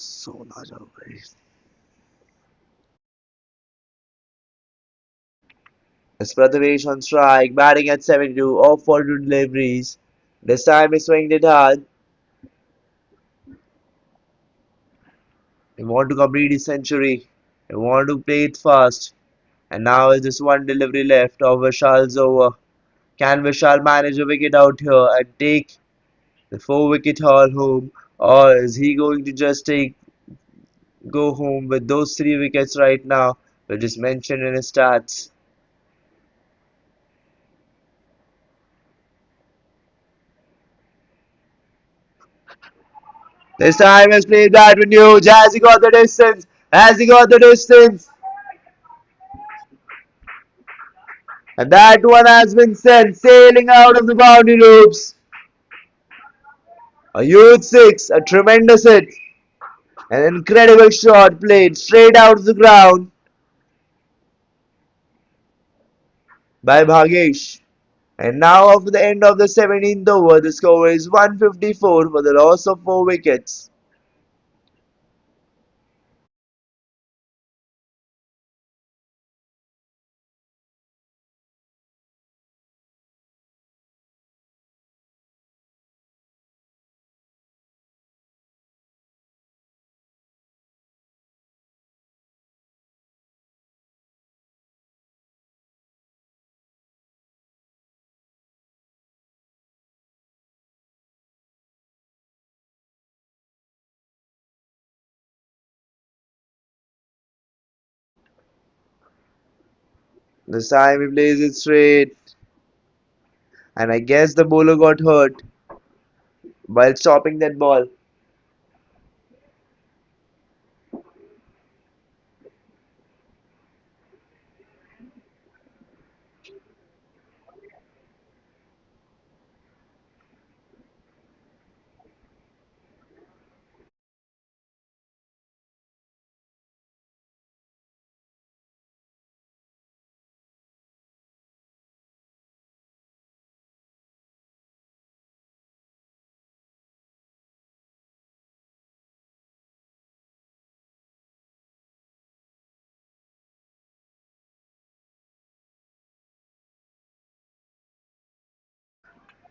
So not over. As Prathamesh on strike, batting at 72, off for two deliveries. This time he swinged it hard. He want to complete his century. He want to play it fast. And now is just one delivery left of Vishal's over. Can Vishal manage a wicket out here and take the 4 wicket haul home? Or is he going to just go home with those 3 wickets right now, which is mentioned in his stats? This time has played that with huge. Has he got the distance? Has he got the distance? And that one has been sent sailing out of the boundary loops. A huge six, a tremendous hit, an incredible shot played straight out of the ground by Bhagesh. And now after the end of the 17th over, the score is 154 for the loss of 4 wickets. This time he plays it straight, and I guess the bowler got hurt while stopping that ball.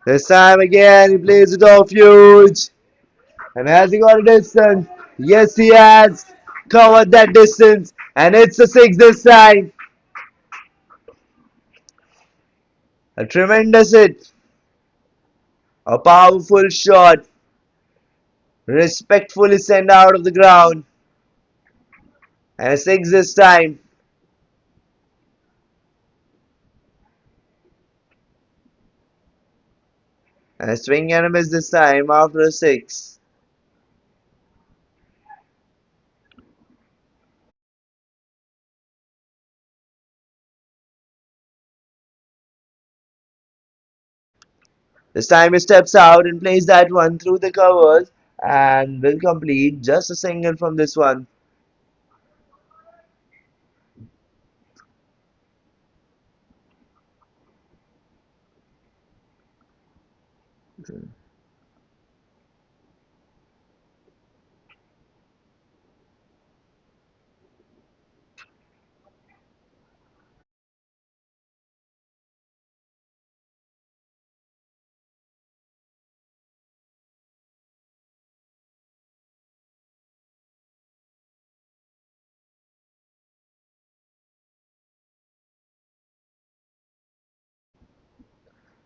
This time again, he plays it off huge. And has he got a distance? Yes, he has covered that distance. And it's a six this time. A tremendous hit. A powerful shot. Respectfully sent out of the ground. And a six this time. And a swing and a miss this time after a six. This time he steps out and plays that one through the covers and will complete just a single from this one.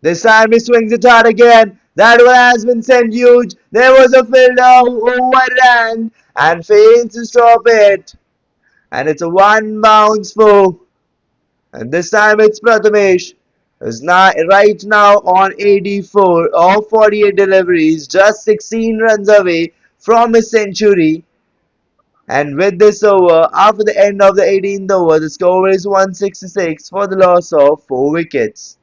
This time he swings it hard again. That one has been sent huge. There was a fielder who overran and fails to stop it. And it's a one bounce four. And this time it's Prathamesh. Is now, right now on 84 of 48 deliveries, just 16 runs away from his century. And with this over, after the end of the 18th over, the score is 166 for the loss of 4 wickets.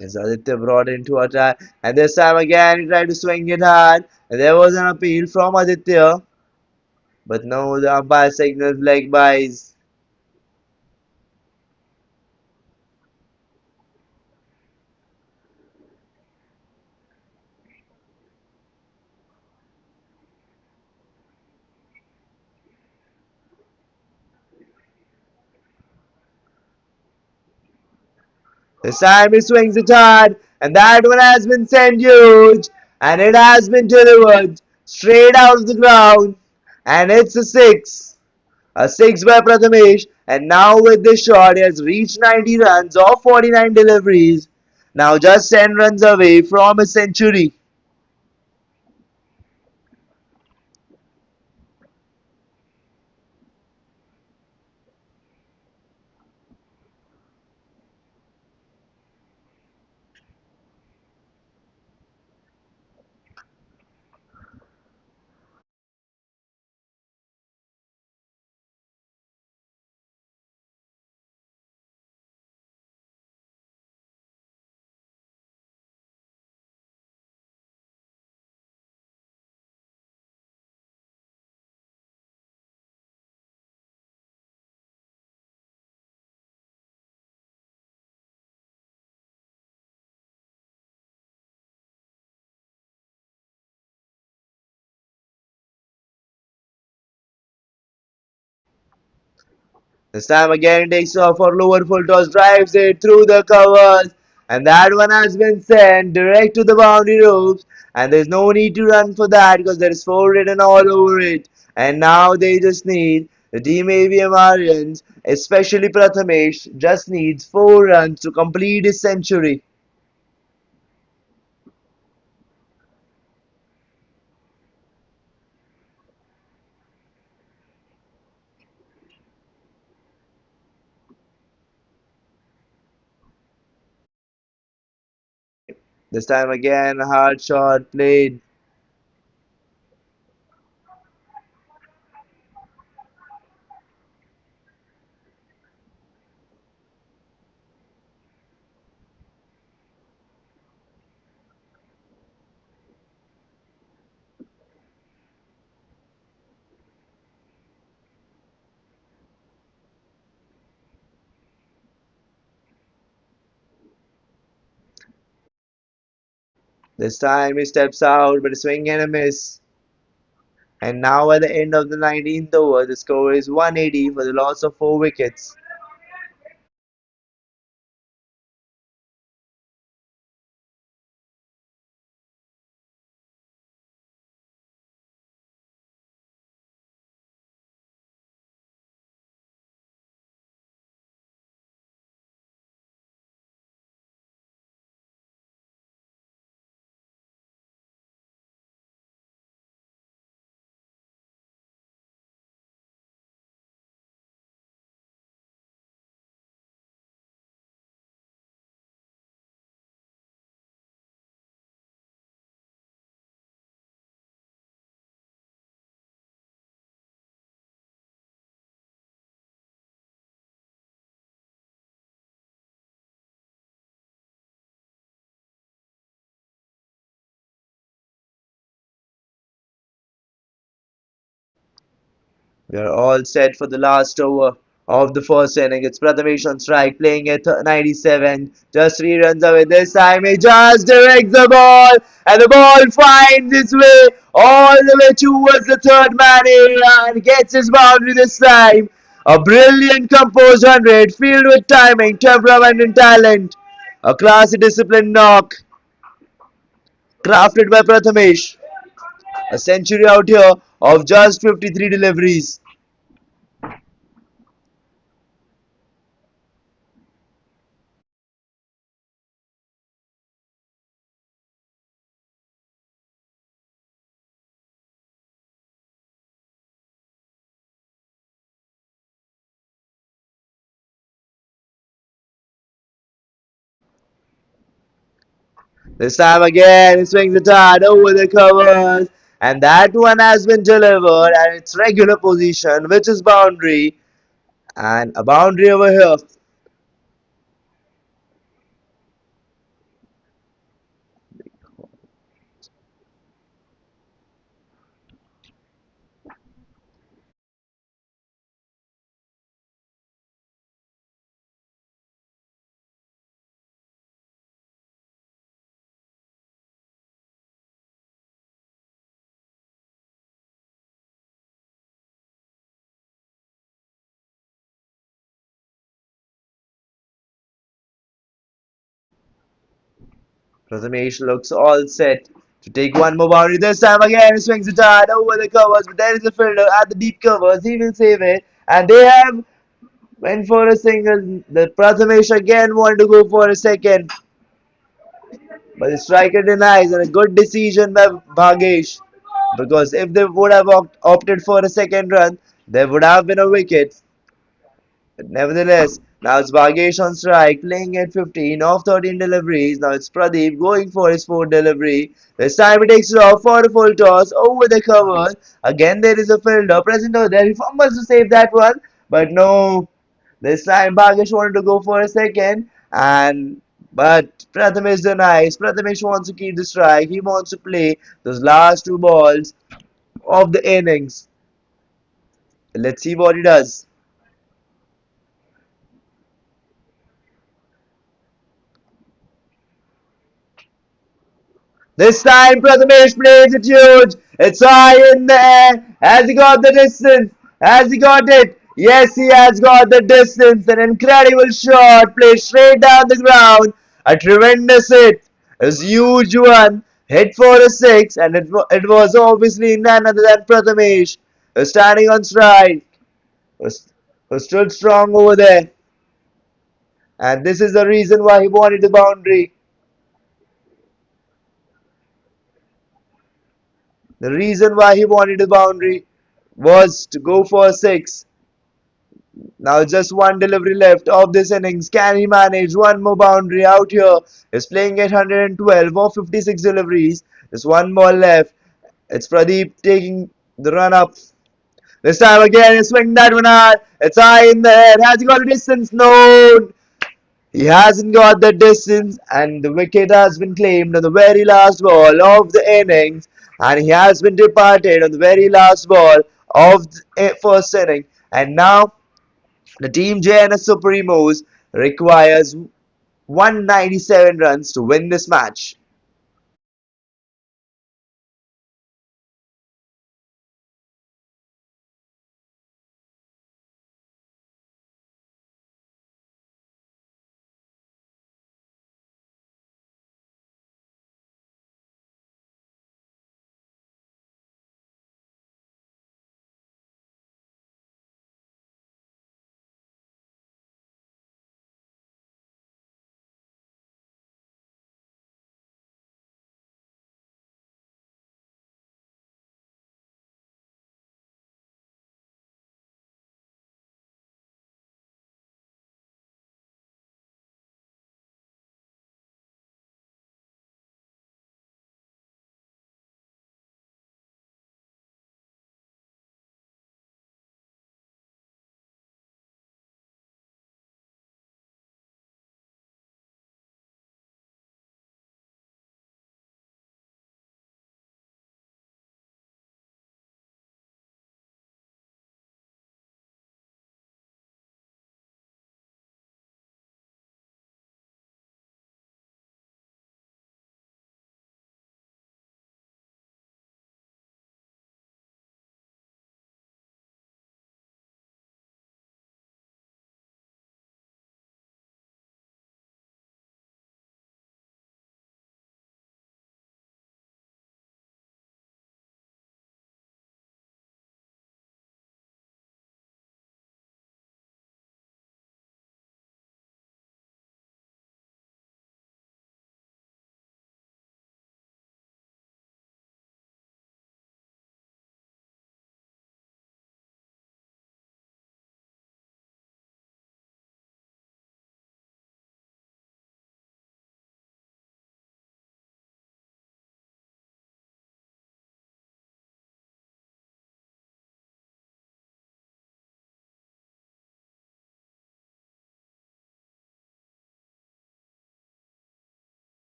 As Aditya brought into attack, and this time again he tried to swing it hard. And there was an appeal from Aditya, but no, the umpire signals leg byes. This time he swings it hard, and that one has been sent huge, and it has been delivered straight out of the ground, and it's a six. A six by Prathamesh, and now with this shot, he has reached 90 runs off 49 deliveries. Now just 10 runs away from a century. This time again it takes off for lower full toss, drives it through the covers, and that one has been sent direct to the boundary ropes. And there's no need to run for that because there is 4 written all over it. And now they just need the team Avm Aryans, especially Prathamesh, just needs 4 runs to complete his century. This time again, a hard shot played. This time he steps out, but a swing and a miss. And now at the end of the 19th over, the score is 180 for the loss of 4 wickets. We are all set for the last over of the first inning. It's Prathamesh on strike, playing at 97. Just 3 runs away. This time he just directs the ball, and the ball finds its way all the way towards the third man area and gets his boundary this time. A brilliant composed 100, filled with timing, temperament, and talent. A classy disciplined knock, crafted by Prathamesh. A century out here of just 53 deliveries. This time again, he swings it hard over the covers. And that one has been delivered at its regular position, which is boundary. And a boundary over here. Prathamesh looks all set to take one more boundary. This time again, he swings it hard over the covers. But there is a fielder at the deep covers. He will save it. And they have went for a single. The Prathamesh again wanted to go for a second. But the striker denies, and a good decision by Bhagesh. Because if they would have opted for a second run, there would have been a wicket. But nevertheless, now it's Bhagesh on strike, playing at 15 off 13 deliveries. Now it's Pradeep going for his fourth delivery. This time he takes it off for a full toss over the covers. Again, there is a fielder present over there. He fumbles to save that one. But no, this time Bhagesh wanted to go for a second. But Prathamesh denies. Prathamesh wants to keep the strike. He wants to play those last 2 balls of the innings. Let's see what he does. This time Prathamesh plays it huge. It's high in the air. Has he got the distance? Has he got it? Yes, he has got the distance. An incredible shot played straight down the ground. A tremendous hit. A huge one. Hit for a six, and it was obviously none other than Prathamesh, standing on strike, was, was stood strong over there. And this is the reason why he wanted the boundary. The reason why he wanted the boundary was to go for a six. Now just one delivery left of this innings. Can he manage one more boundary out here? He's playing at 112 or 56 deliveries. There's one ball left. It's Pradeep taking the run up. This time again, he swing that one hard. It's high in the air. Has he got a distance? No. He hasn't got the distance, and the wicket has been claimed on the very last ball of the innings, and he has been departed on the very last ball of the first inning. And now the team Jns Supremos requires 197 runs to win this match.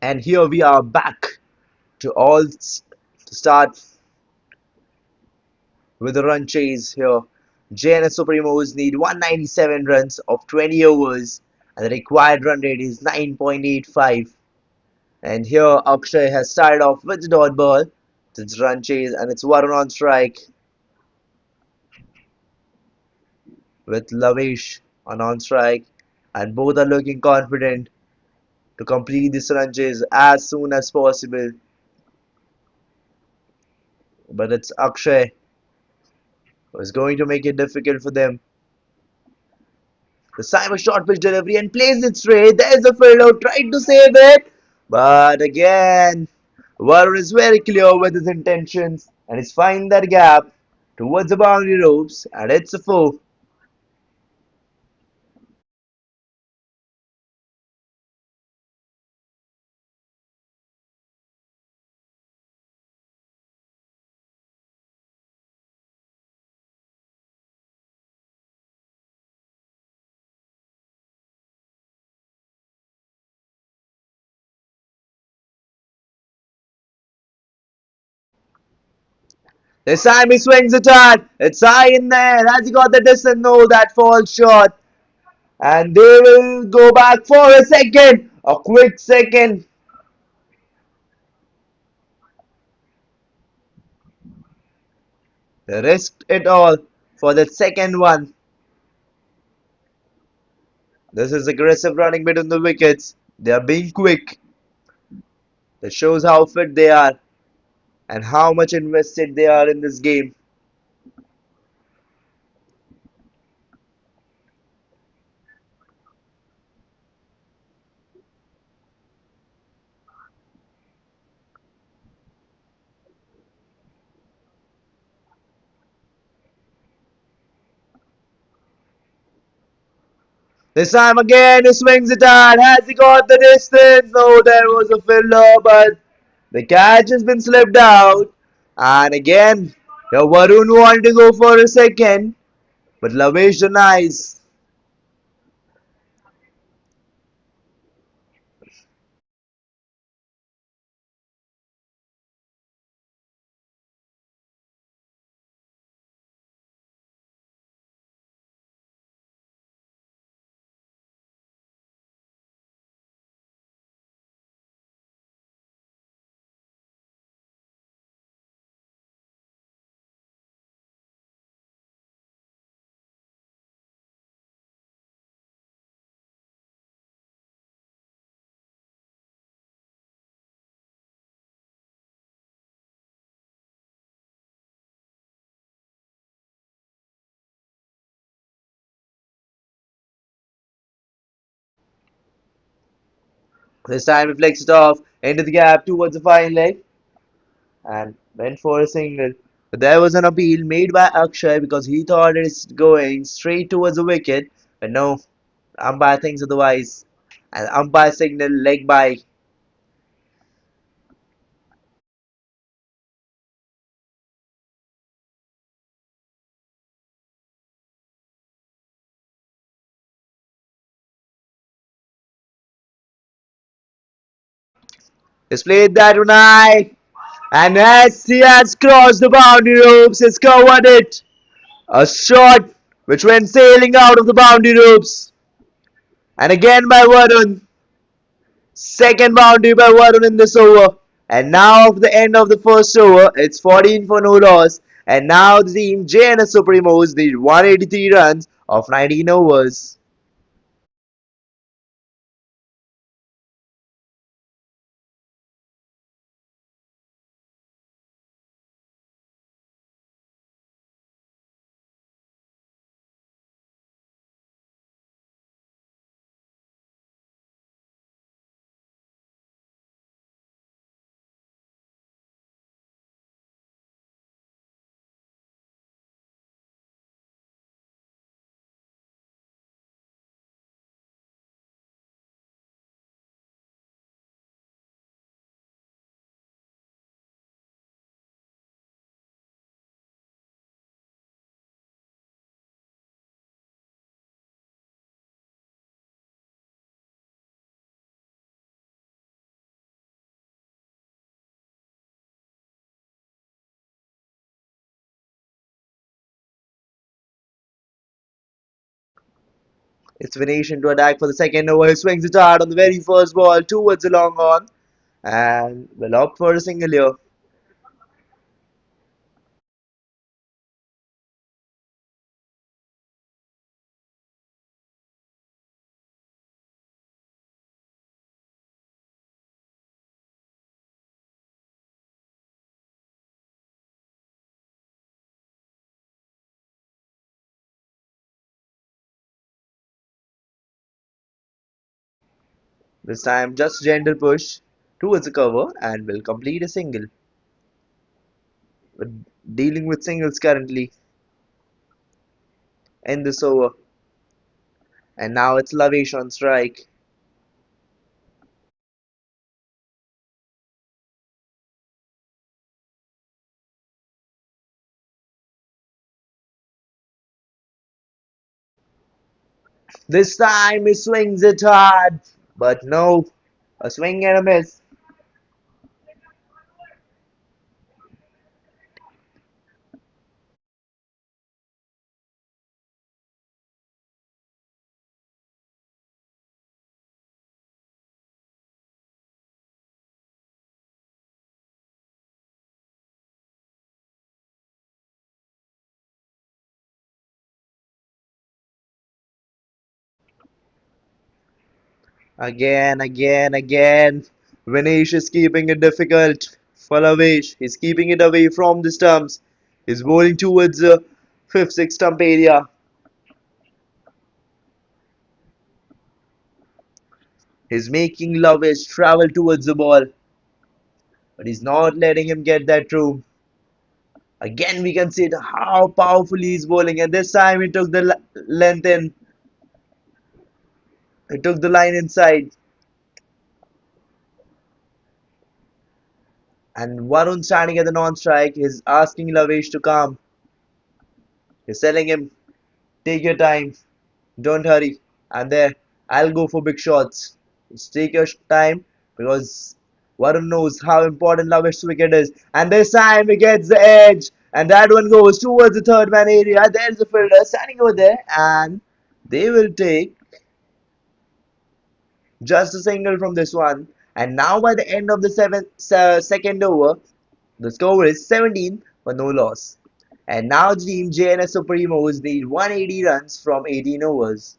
And here we are back to start with a run chase here. Jns Supremos need 197 runs of 20 overs and the required run rate is 9.85. And here Akshay has started off with the dot ball. It's run chase and it's Varun on strike with Lavish on strike. And both are looking confident to complete this run chase as soon as possible. But it's Akshay who is going to make it difficult for them. The Simon short pitch delivery and plays it straight. There's the fielder trying to save it. But again, Varun is very clear with his intentions and he's finding that gap towards the boundary ropes and it's a four. This time he swings it hard. It's high in there. Has he got the distance? No, that falls short. And they will go back for a second. A quick second. They risked it all for the second one. This is aggressive running between the wickets. They are being quick. That shows how fit they are and how much invested they are in this game. This time again, he swings it hard. Has he got the distance? No, there was a fielder, but the catch has been slipped out. And again, the Varun wanted to go for a second, but Lavesh denies. This time he flicks it off into the gap towards the fine leg and went for a single. But there was an appeal made by Akshay because he thought it's going straight towards the wicket. But no, umpire thinks otherwise. And umpire signal leg by. He's played that one high. And as he has crossed the boundary ropes, he's covered it. A shot which went sailing out of the boundary ropes. And again by Varun. Second boundary by Varun in this over. And now at the end of the first over, it's 14 for no loss. And now the team Jns Supremos need 183 runs of 19 overs. It's Venetian to attack for the second over. He swings it hard on the very first ball towards the long on and will opt for a single here. This time, just gentle push towards the cover and will complete a single. But dealing with singles currently in this over. And now it's Lavesh on strike. This time he swings it hard. But no, a swing and a miss. Again. Vinesh is keeping it difficult for Lavesh. He's keeping it away from the stumps. He's bowling towards the fifth, sixth stump area. He's making Lavesh travel towards the ball, but he's not letting him get that through. Again, we can see how powerfully he's bowling, and this time he took the length in. He took the line inside, and Varun standing at the non-strike is asking Lavesh to calm. He's telling him, "Take your time, don't hurry." And there, "I'll go for big shots. Just take your time because Varun knows how important Lavish's wicket is." And this time he gets the edge, and that one goes towards the third man area. There's the fielder standing over there, and they will take just a single from this one. And now by the end of the second over, the score is 17 for no loss. And now the team Jns Supremos need 180 runs from 18 overs.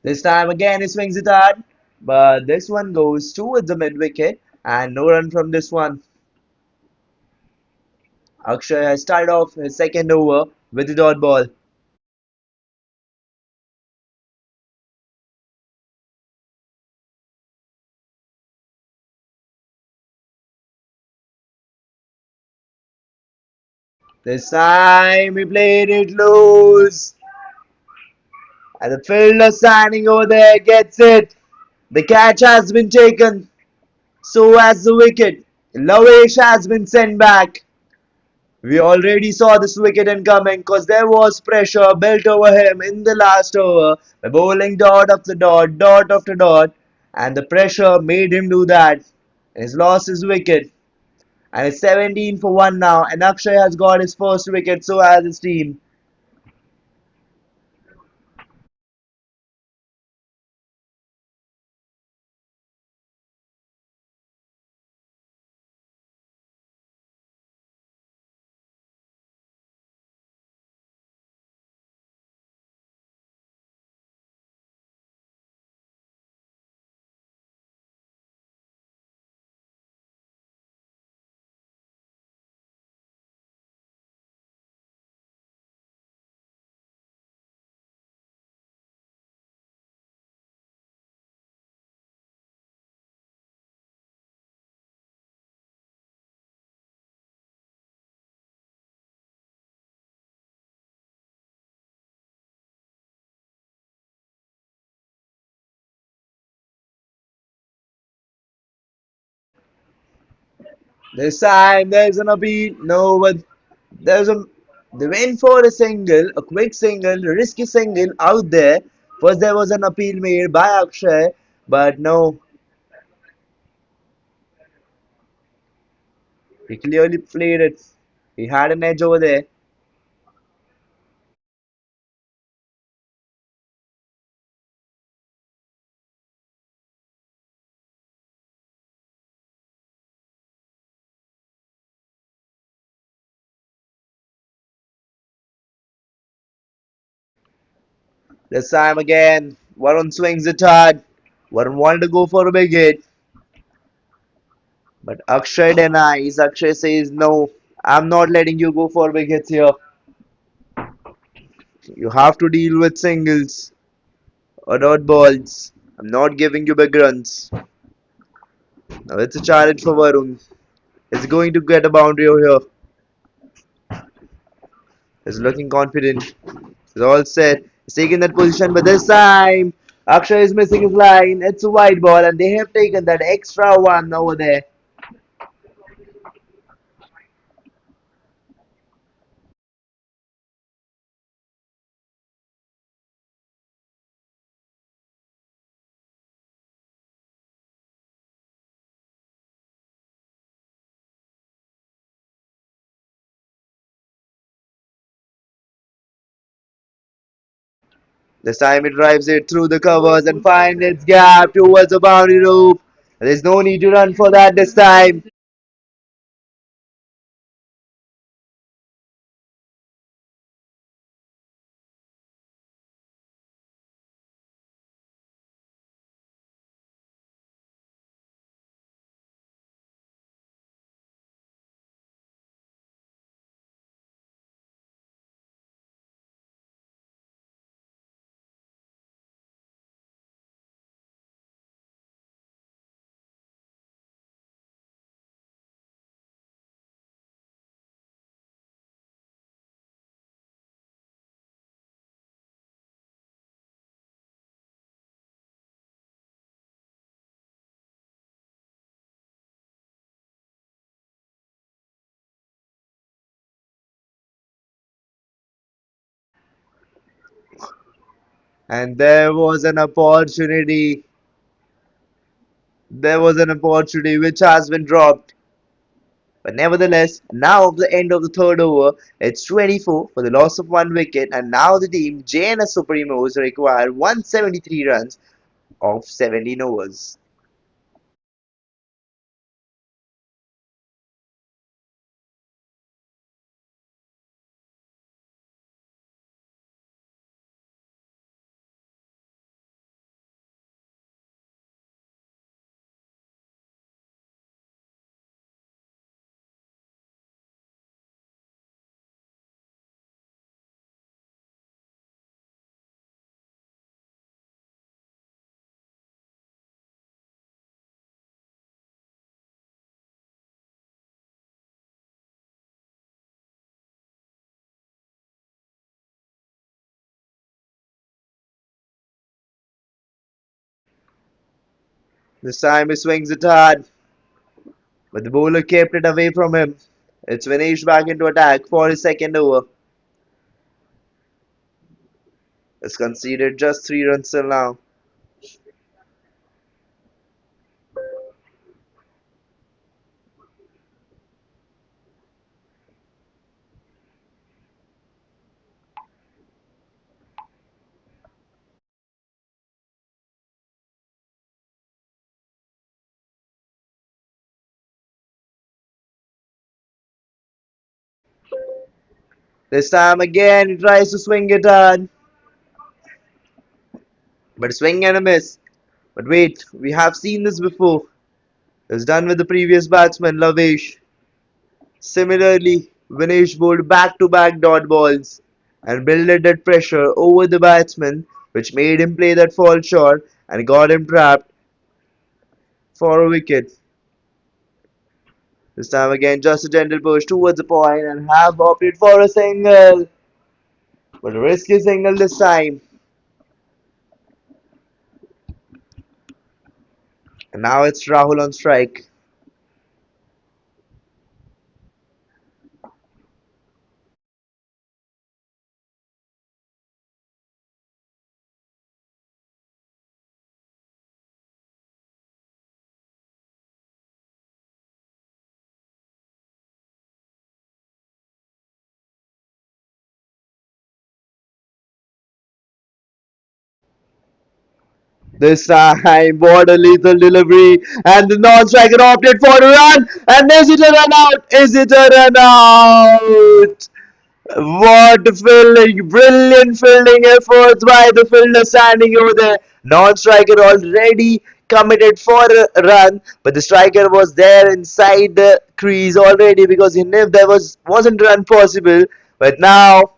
This time again he swings it hard, but this one goes towards the mid wicket and no run from this one. Akshay has started off his second over with the dot ball. This time he played it loose, and the fielder standing over there gets it. The catch has been taken, so has the wicket. Lavesh has been sent back. We already saw this wicket incoming because there was pressure built over him in the last over by bowling dot after dot, dot after dot, and the pressure made him do that. He's lost his wicket, and it's 17 for 1 now, and Akshay has got his first wicket, so has his team. This time there's an appeal. No, but there's a they went for a single, a quick single, a risky single out there. First there was an appeal made by Akshay, but no, he clearly played it. He had an edge over there. This time again, Varun swings it hard. Varun wanted to go for a big hit, but Akshay denies. Akshay says, no, I'm not letting you go for big hits here. You have to deal with singles or dot balls. I'm not giving you big runs. Now it's a challenge for Varun. He's going to get a boundary over here. He's looking confident. He's all set. He's taking that position, but this time Akshay is missing his line. It's a wide ball, and they have taken that extra one over there. This time it drives it through the covers and finds its gap towards the boundary rope. There's no need to run for that this time. And there was an opportunity. There was an opportunity which has been dropped. But nevertheless, now at the end of the third over, it's 24 for the loss of one wicket, and now the team Jns Supremos require 173 runs of 17 overs. This time he swings it hard, but the bowler kept it away from him. It's Vinesh back into attack for his second over. It's conceded just 3 runs till now. This time again he tries to swing it hard, but swing and a miss. But wait, we have seen this before. It's done with the previous batsman, Lavesh. Similarly, Vinesh bowled back-to-back dot balls and built that pressure over the batsman, which made him play that fall shot and got him trapped for a wicket. This time again, just a gentle push towards the point and have opted for a single. But a risky single this time. And now it's Rahul on strike. This time, what a lethal delivery, and the non-striker opted for a run, and is it a run out? Is it a run out? What fielding, brilliant fielding efforts by the fielder standing over there. Non-striker already committed for a run, but the striker was there inside the crease already because he knew there wasn't run possible. But now,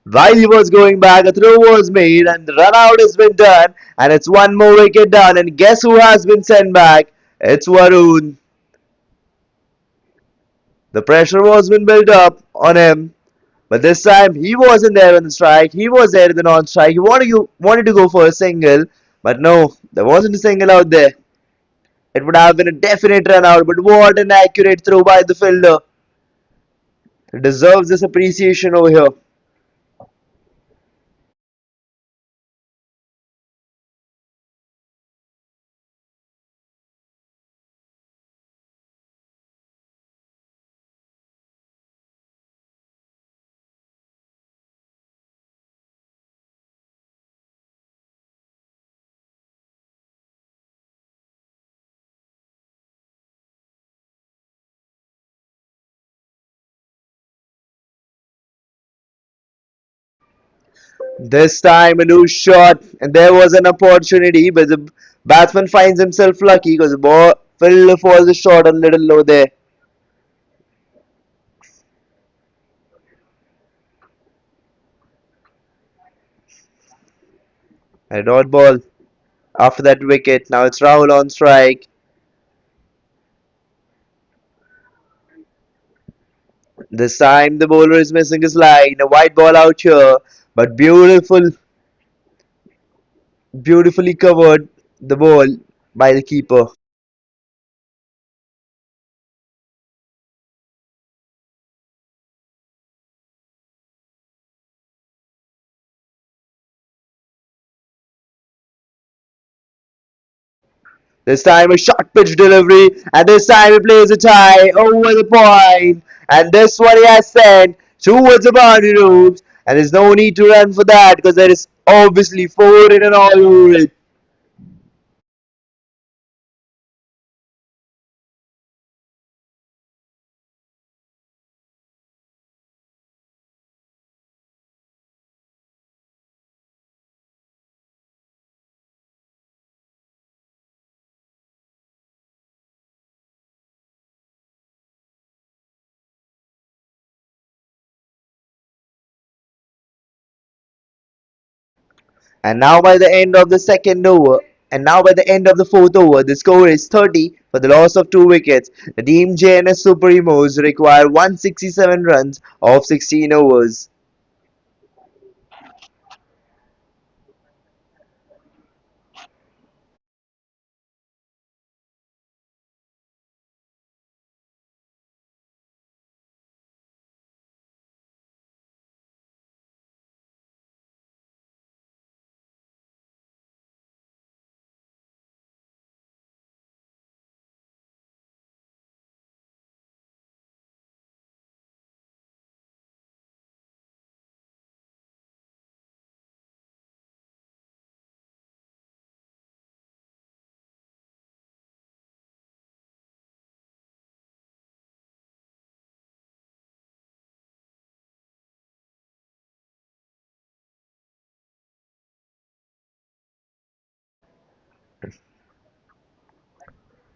while he was going back, a throw was made and the run out has been done, and it's one more wicket down. And guess who has been sent back? It's Varun. The pressure was been built up on him. But this time he wasn't there in the strike. He was there in the non-strike. Wanted to go for a single, but no, there wasn't a single out there. It would have been a definite run out. But what an accurate throw by the fielder. He deserves this appreciation over here. This time a loose shot, and there was an opportunity, but the batsman finds himself lucky because the ball fielder falls short a little low there. A dot ball after that wicket. Now it's Rahul on strike. This time the bowler is missing his line. A white ball out here, but beautifully covered the ball by the keeper. This time a short pitch delivery, and this time he plays a tie over the point. And this one he has sent towards the boundary ropes, and there's no need to run for that because there is obviously four in and all over it. And now by the end of the second over, and now by the end of the fourth over, the score is 30 for the loss of two wickets. The team Jns Supremos require 167 runs of 16 overs.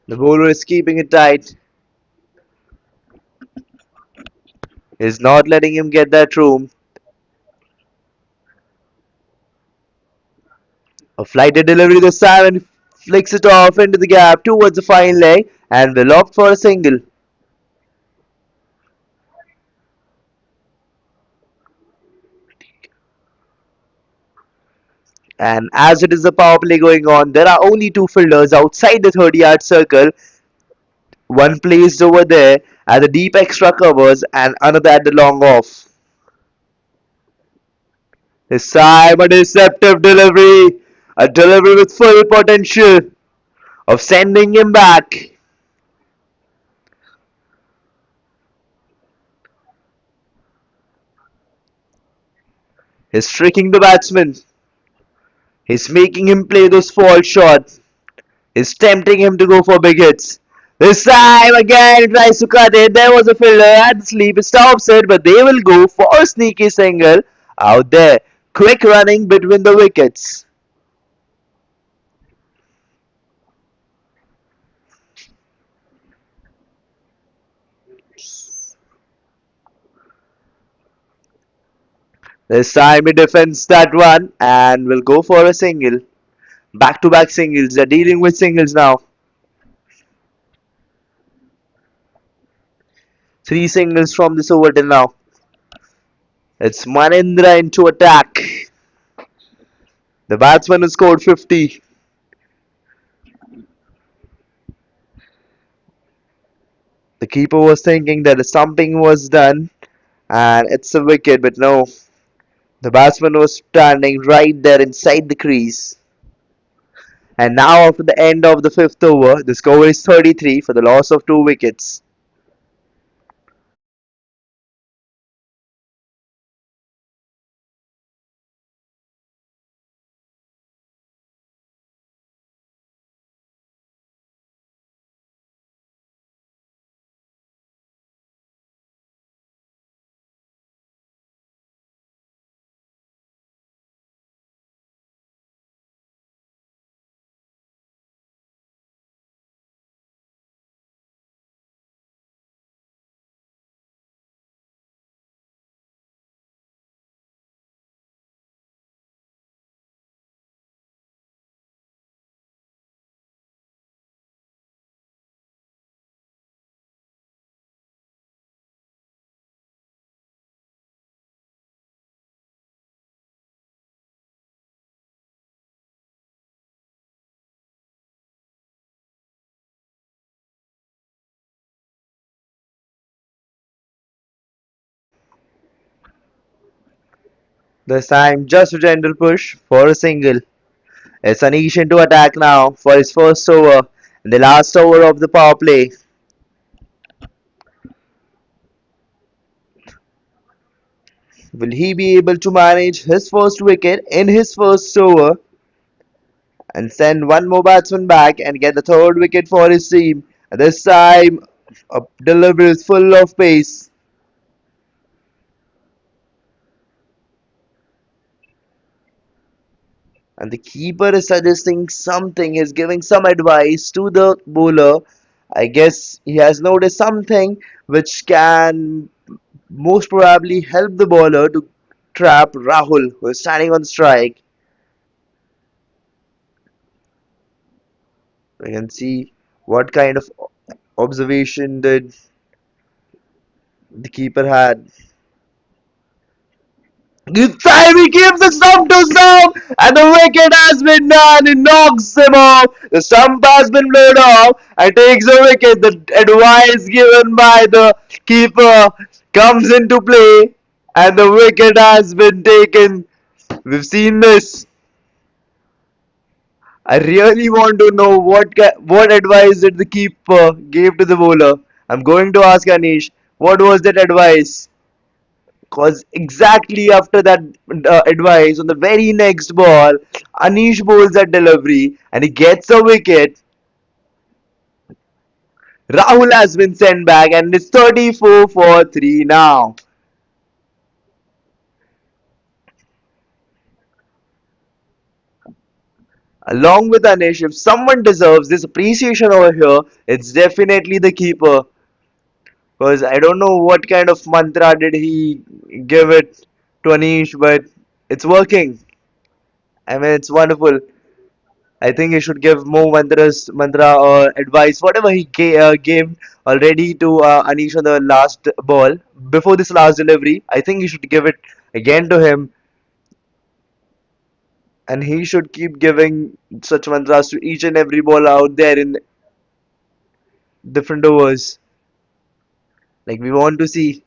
The bowler is keeping it tight. Is not letting him get that room. A flighted delivery this time and flicks it off into the gap towards the fine leg and will opt for a single. And as it is a power play going on, there are only two fielders outside the 30-yard circle. One placed over there at the deep extra covers and another at the long off. This time a deceptive delivery. A delivery with full potential of sending him back. He's tricking the batsman. He's making him play those false shots. He's tempting him to go for big hits. This time again he tries to cut it. There was a fielder at the sleep. It stops it, but they will go for a sneaky single out there. Quick running between the wickets. This time he defends that one and will go for a single. Back to back singles. They're dealing with singles now. Three singles from this over till now. It's Manindra into attack. The batsman who scored 50. The keeper was thinking that the stumping was done and it's a wicket, but no. The batsman was standing right there inside the crease. And now, after the end of the fifth over, the score is 33 for the loss of two wickets. This time, just a gentle push for a single. It's Anish into attack now for his first over and the last over of the power play. Will he be able to manage his first wicket in his first over and send one more batsman back and get the third wicket for his team? This time, a delivery is full of pace. And the keeper is suggesting something, is giving some advice to the bowler. I guess he has noticed something which can most probably help the bowler to trap Rahul, who is standing on strike. We can see what kind of observation did the keeper had. This time he keeps the stump to stump and the wicket has been done. He knocks him off. The stump has been blown off and takes the wicket. The advice given by the keeper comes into play and the wicket has been taken. We've seen this. I really want to know what advice did the keeper gave to the bowler. I'm going to ask Anish what was that advice. Because exactly after that advice, on the very next ball, Anish bowls that delivery and he gets a wicket. Rahul has been sent back and it's 34 for 3 now. Along with Anish, if someone deserves this appreciation over here, it's definitely the keeper. Because I don't know what kind of mantra did he give it to Anish, but it's working. I mean, it's wonderful. I think he should give more mantra or advice, whatever he gave already to Anish on the last ball before this last delivery. I think he should give it again to him, and he should keep giving such mantras to each and every ball out there in different overs. Like we want to see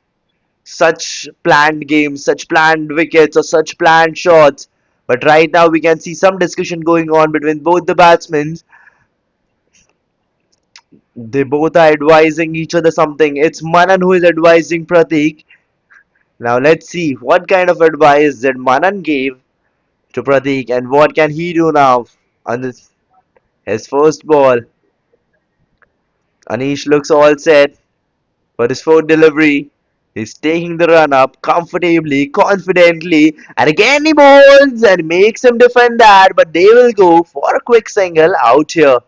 such planned games, such planned wickets, or such planned shots. But right now we can see some discussion going on between both the batsmen. They both are advising each other something. It's Manan who is advising Pratik. Now let's see what kind of advice that Manan gave to Pratik. And what can he do now on his first ball? Anish looks all set for his fourth delivery. He's taking the run up comfortably, confidently, and again he bowls and makes him defend that, but they will go for a quick single out here.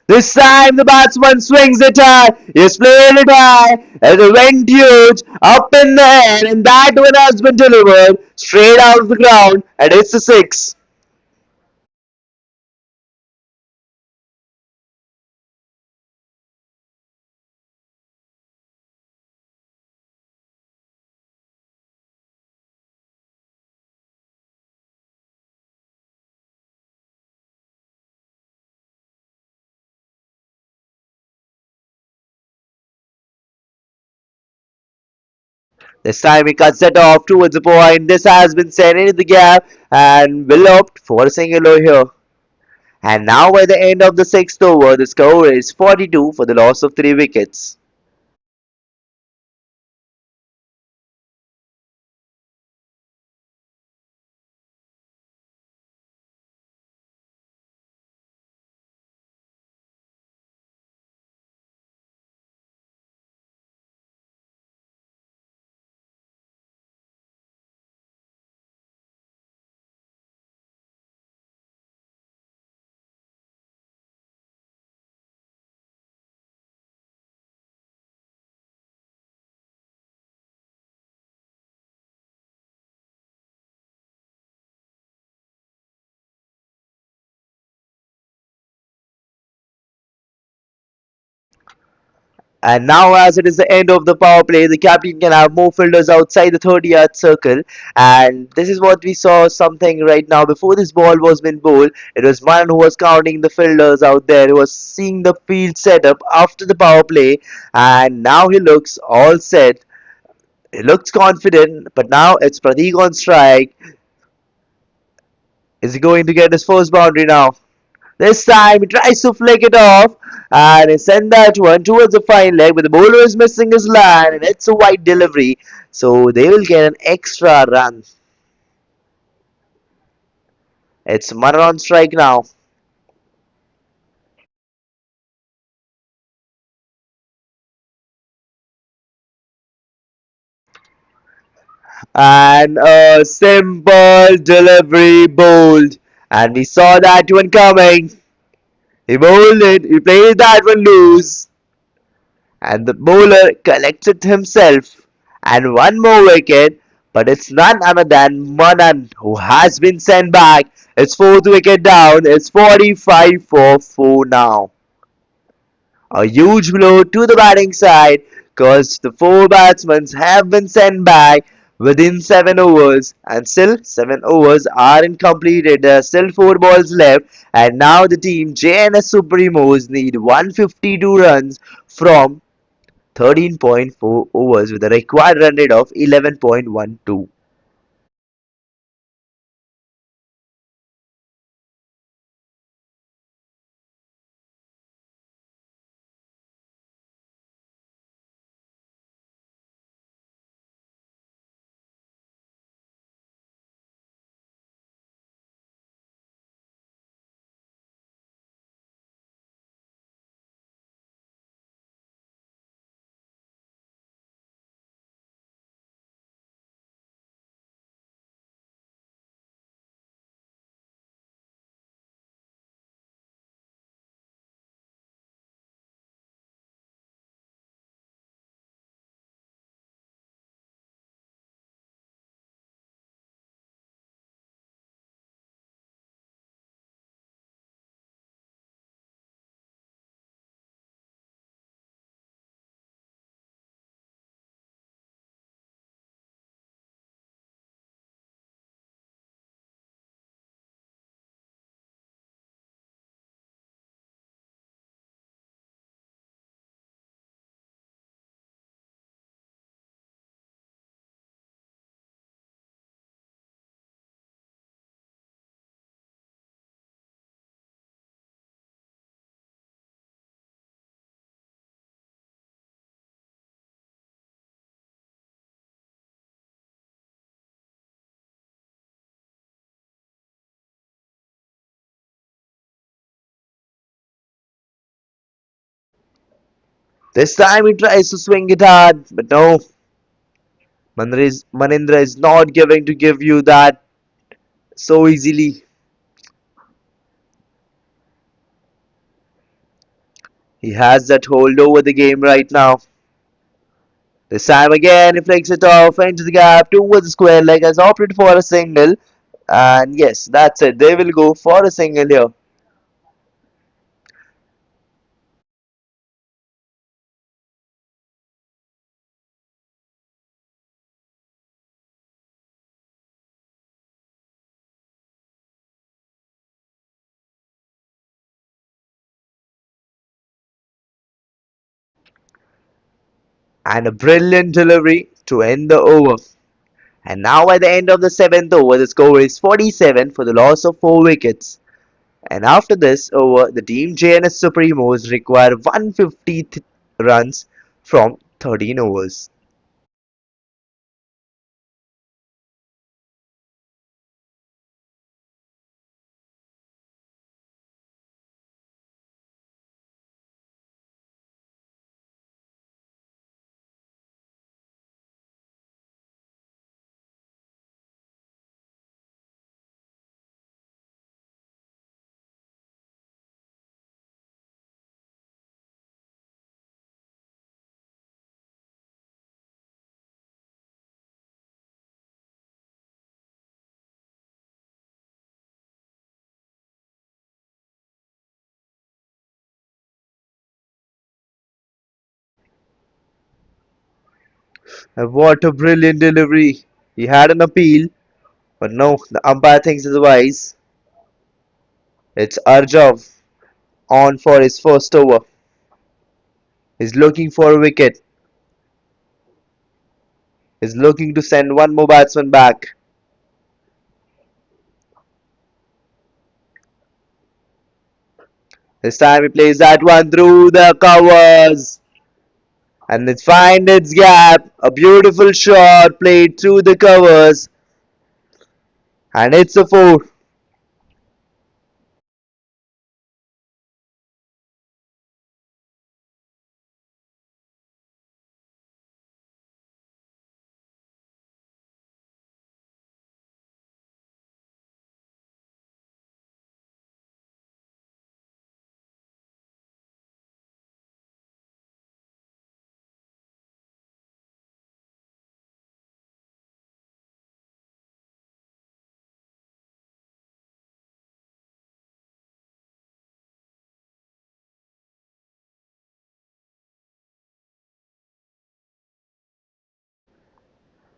This time the batsman swings it high. He's played it high. And it went huge up in the air, and that one has been delivered straight out of the ground, and it's a six. This time he cuts it off towards the point. This has been sent into the gap and will opt for a single over here. And now by the end of the sixth over, the score is 42 for the loss of 3 wickets. And now, as it is the end of the power play, the captain can have more fielders outside the 30-yard circle. And this is what we saw something right now. Before this ball was being bowled, it was Manan who was counting the fielders out there, who was seeing the field setup after the power play. And now he looks all set. He looks confident, but now it's Pratik on strike. Is he going to get his first boundary now? This time he tries to flick it off and he sent that one towards the fine leg, but the bowler is missing his line and it's a wide delivery. So they will get an extra run. It's Manan on strike now. And a simple delivery bowled. And we saw that one coming. He bowled it, he played that one loose. And the bowler collects it himself. And one more wicket, but it's none other than Manan who has been sent back. It's fourth wicket down. It's 45 for 4 now. A huge blow to the batting side because the four batsmen have been sent back within 7 overs, and still 7 overs aren't completed. There are still 4 balls left, and now the team Jns Supremos need 152 runs from 13.4 overs with a required run rate of 11.12. This time he tries to swing it hard, but no. Manindra is not going to give you that so easily. He has that hold over the game right now. This time again, he flicks it off into the gap towards the square leg, has opted for a single. And yes, that's it. They will go for a single here. And a brilliant delivery to end the over. And now at the end of the 7th over, the score is 47 for the loss of 4 wickets. And after this over, the team Jns Supremos require 150 runs from 13 overs. And what a brilliant delivery. He had an appeal, but no, the umpire thinks otherwise. It's Arjav on for his first over. He's looking for a wicket. He's looking to send one more batsman back. This time he plays that one through the covers. And it finds its gap. A beautiful shot played through the covers. And it's a 4.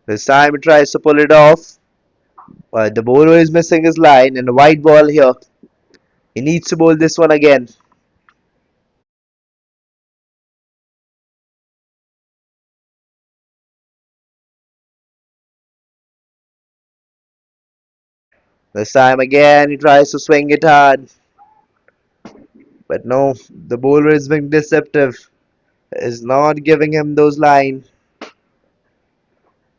This time he tries to pull it off. But the bowler is missing his line and a white ball here. He needs to bowl this one again. This time again he tries to swing it hard. But no, the bowler is being deceptive. Is not giving him those lines.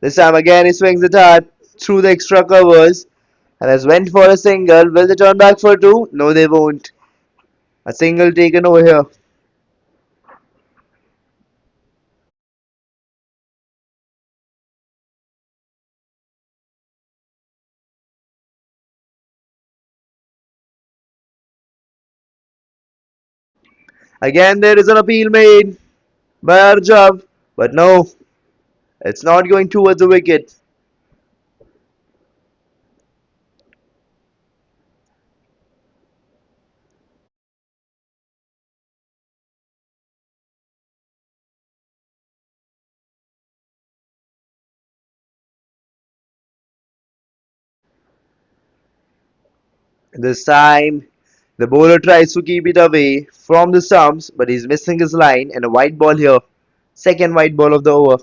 This time again he swings it hard through the extra covers and has went for a single. Will they turn back for 2? No, they won't. A single taken over here. Again there is an appeal made by Arjav. But no, it's not going towards the wicket. This time the bowler tries to keep it away from the stumps, but he's missing his line and a white ball here. Second white ball of the over.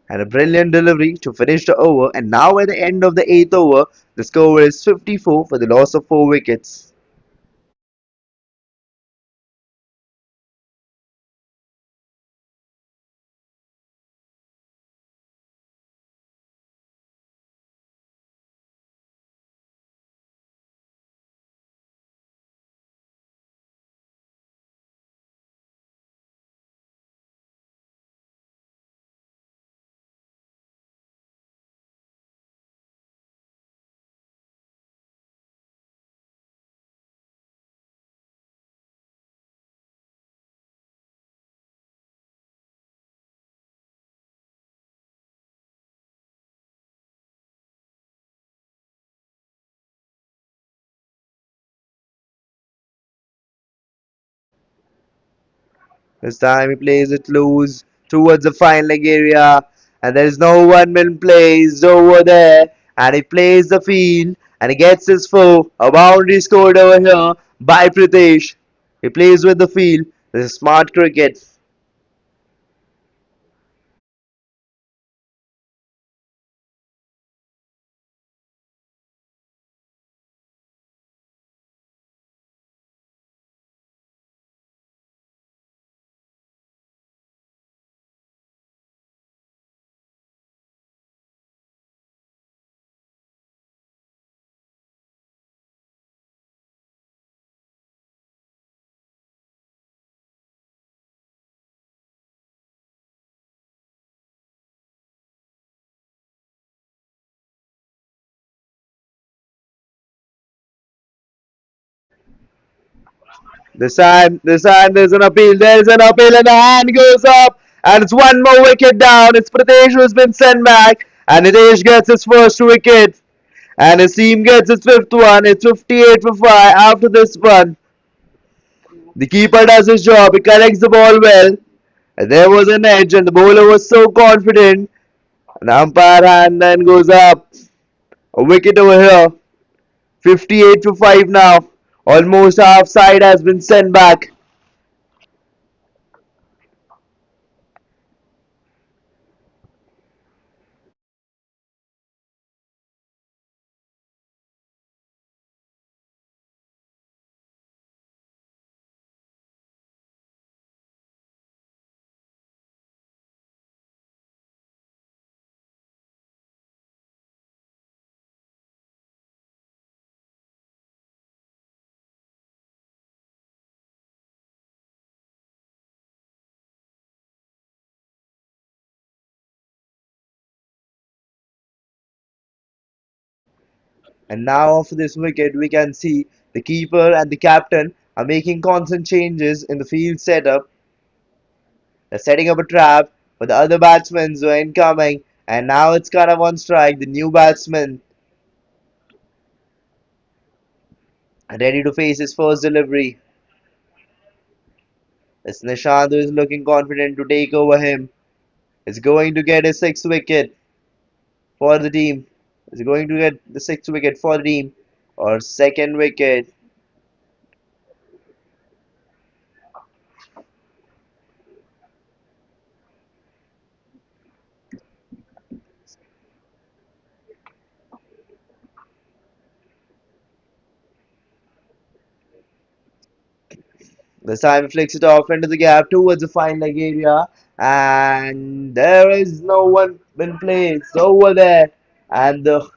And a brilliant delivery to finish the over. And now at the end of the 8th over, the score is 54 for the loss of 4 wickets. This time he plays it loose towards the fine leg area, and there is no one been placed over there. And he plays the field, and he gets his foe. A boundary scored over here by Pritesh. He plays with the field. This is smart cricket. This time there's an appeal. There's an appeal, and the hand goes up, and it's one more wicket down. It's Pratesh who's been sent back, and Hitesh gets his first wicket. And his team gets its fifth one. It's 58 for 5 after this one. The keeper does his job. He collects the ball well. And there was an edge, and the bowler was so confident. And the umpire hand then goes up. A wicket over here. 58 for 5 now. Almost half side has been sent back. And now after this wicket, we can see the keeper and the captain are making constant changes in the field setup. They're setting up a trap for the other batsmen who are incoming. And now it's kind of on strike. The new batsman ready to face his first delivery. It's Nishant who is looking confident to take over him. Is going to get his sixth wicket for the team. Is going to get the sixth wicket for the team or second wicket. This time he flicks it off into the gap towards the fine leg area, and there is no one been placed over there. And the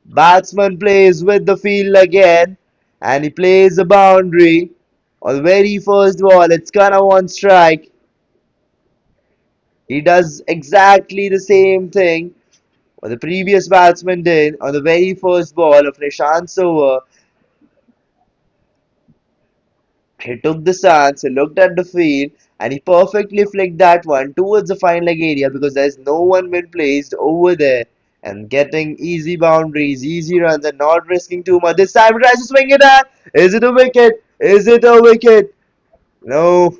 batsman plays with the field again, and he plays the boundary on the very first ball. It's kind of one strike. He does exactly the same thing what the previous batsman did on the very first ball of Nishant's over. He took the stance, he looked at the field, and he perfectly flicked that one towards the fine leg area because there's no one been placed over there. And getting easy boundaries, easy runs, and not risking too much. This time he tries to swing it at. Is it a wicket? Is it a wicket? No.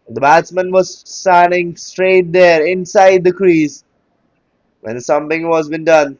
The batsman was standing straight there inside the crease when something was been done.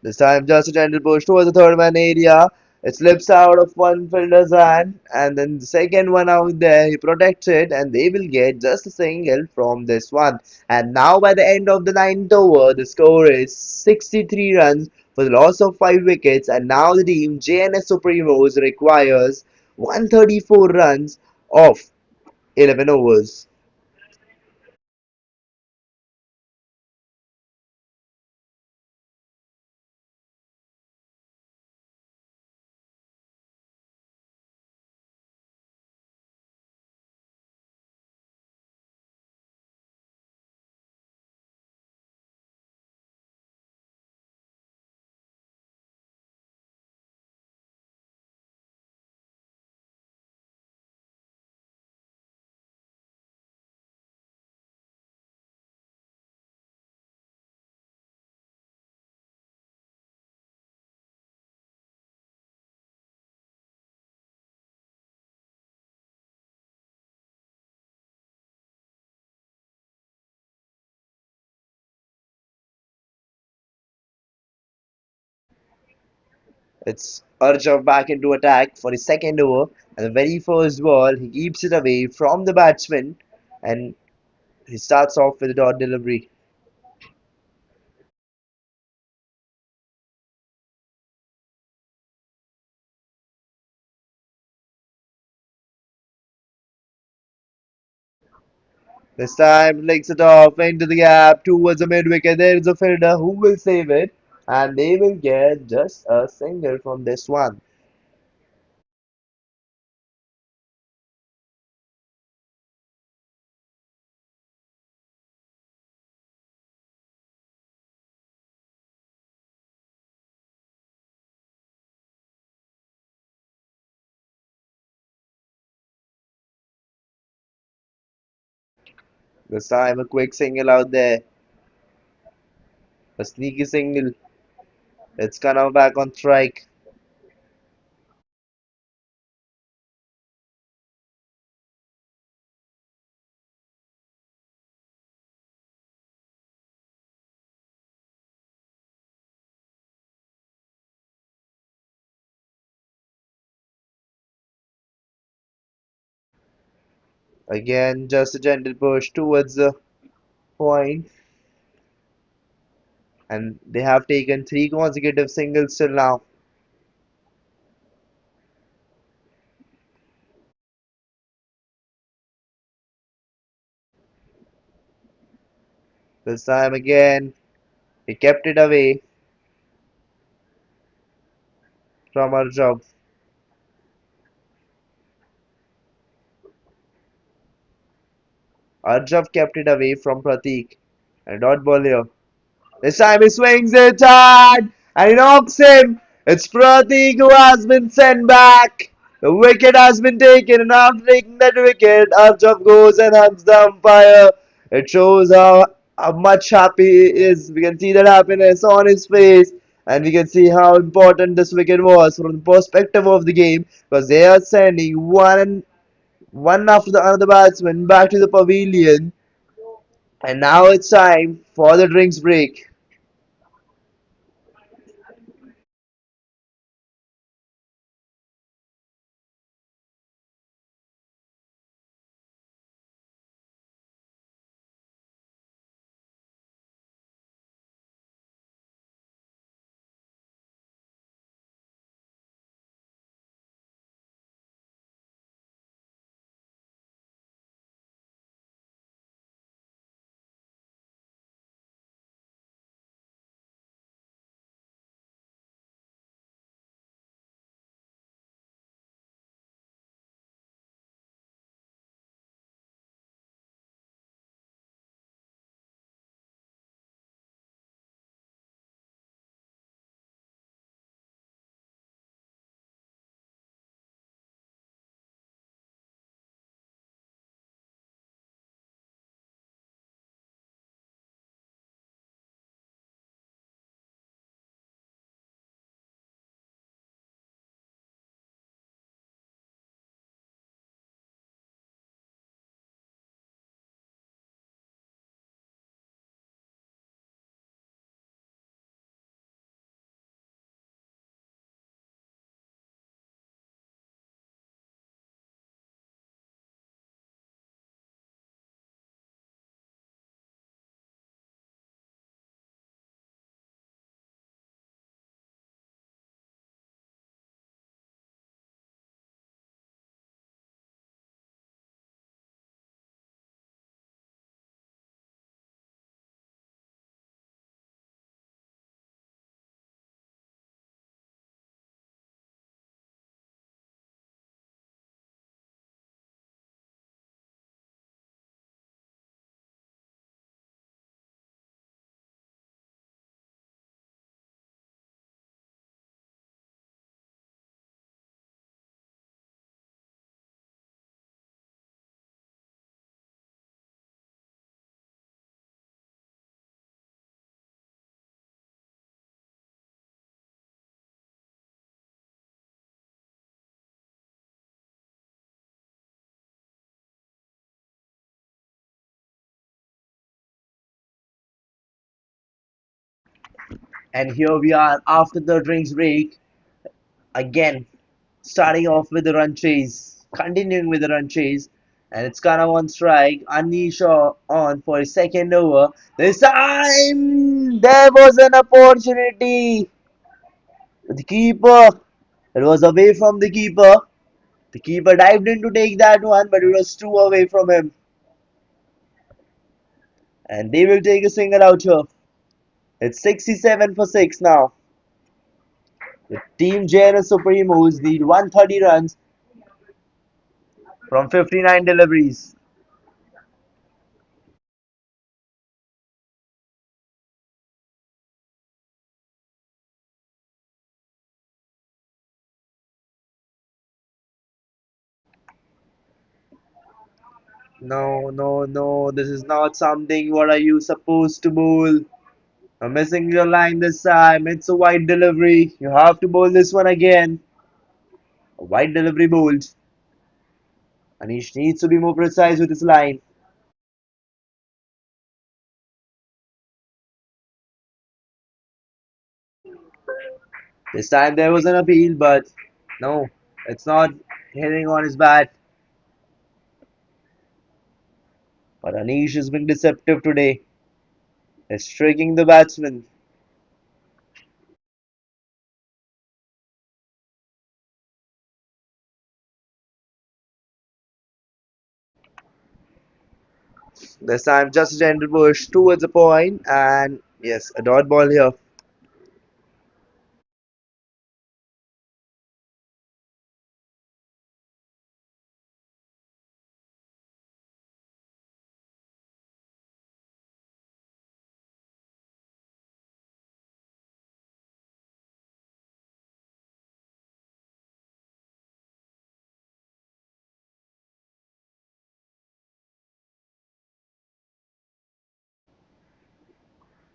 This time just a gentle push towards the third man area. It slips out of one fielder's hand, and then the second one out there, he protects it, and they will get just a single from this one. And now by the end of the ninth over, the score is 63 runs for the loss of 5 wickets, and now the team Jns Supremos requires 134 runs of 11 overs. It's Arjav back into attack for his second over, and the very first ball he keeps it away from the batsman, and he starts off with a dot delivery. This time licks it off into the gap towards the mid wicket. There is a fielder who will save it, and they will get just a single from this one. This time a quick single out there, a sneaky single. It's Kana back on strike. Again, just a gentle push towards the point, and they have taken three consecutive singles till now. This time again, he kept it away from Arjav. Arjav kept it away from Pratik. And dot ball here. This time he swings it hard and he knocks him. It's Pratik who has been sent back. The wicket has been taken, and after taking that wicket, Arjav goes and hugs the umpire. It shows how much happy he is. We can see that happiness on his face, and we can see how important this wicket was from the perspective of the game, because they are sending one after the other batsman back to the pavilion. And now it's time for the drinks break. And here we are after the drinks break. again, starting off with the run chase, continuing with the run chase, and it's kind of on strike. Anish on for his second over. This time there was an opportunity. The keeper, it was away from the keeper. The keeper dived in to take that one, but it was too away from him. And they will take a single out here. It's 67 for 6 now. The team Jns Supremos need 130 runs from 59 deliveries. No, no, no. This is not something. What are you supposed to bowl? I'm missing your line this time. It's a wide delivery. You have to bowl this one again. A wide delivery bowled. Anish needs to be more precise with his line. This time there was an appeal, but no, it's not hitting on his bat. But Anish has been deceptive today. He's tricking the batsman. This time just a gentle push towards the point, and yes, a dot ball here.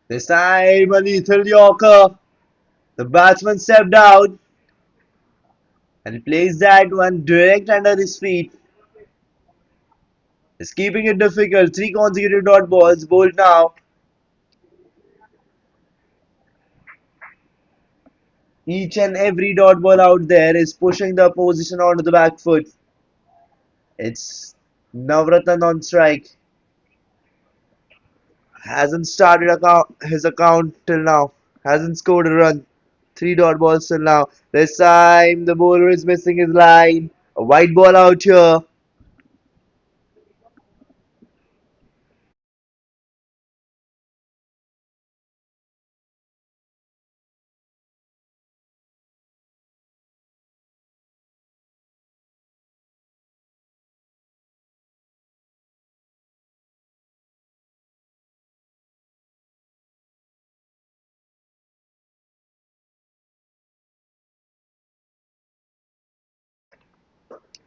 This time a lethal Yorker. The batsman stepped out and placed that one direct under his feet. He's keeping it difficult. Three consecutive dot balls bowled now. Each and every dot ball out there is pushing the opposition onto the back foot. It's Navratan on strike. Hasn't started his account till now. Hasn't scored a run. Three dot balls till now. This time the bowler is missing his line. A white ball out here.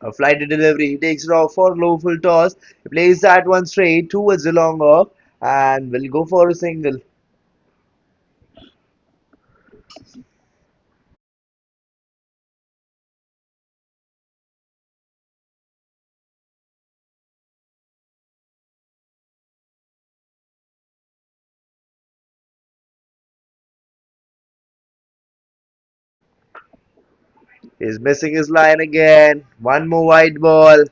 A flighted delivery. He takes it off for a low full toss. He plays that one straight towards the long off and will go for a single. He's missing his line again. One more white ball.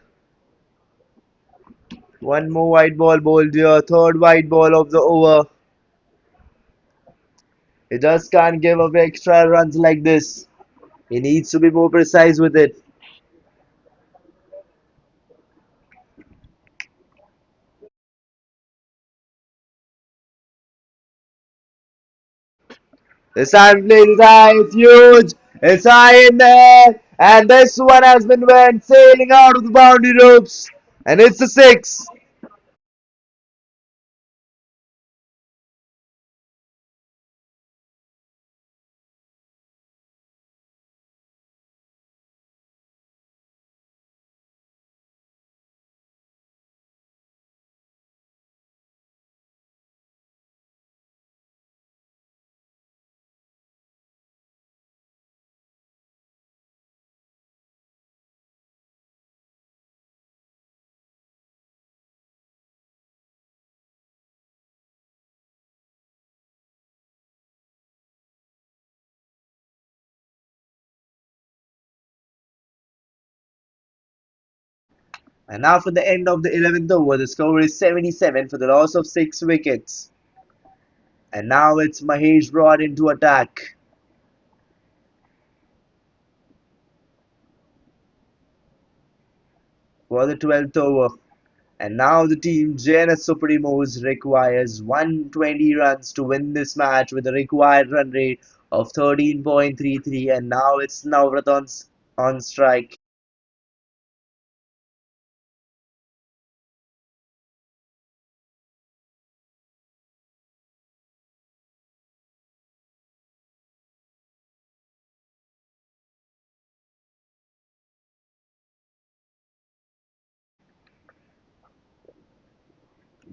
One more white ball bowled here. Third white ball of the over. He just can't give away extra runs like this. He needs to be more precise with it. This time play is high, it's huge. It's high in there. And this one has been went sailing out of the boundary ropes. And it's a six. And after the end of the 11th over, the score is 77 for the loss of 6 wickets. And now it's Mahesh brought into attack for the 12th over. And now the team Jns Supremos requires 120 runs to win this match with a required run rate of 13.33. And now it's Navratan's on strike.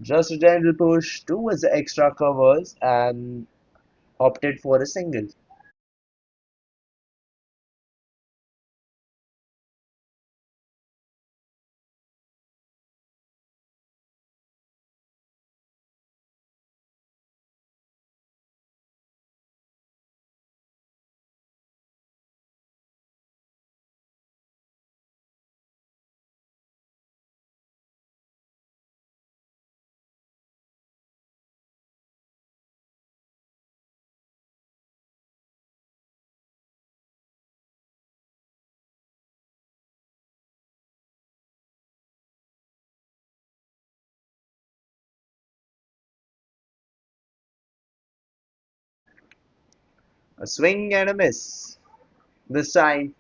Just a gentle push towards the extra covers and opted for a single. A swing and a miss. This time,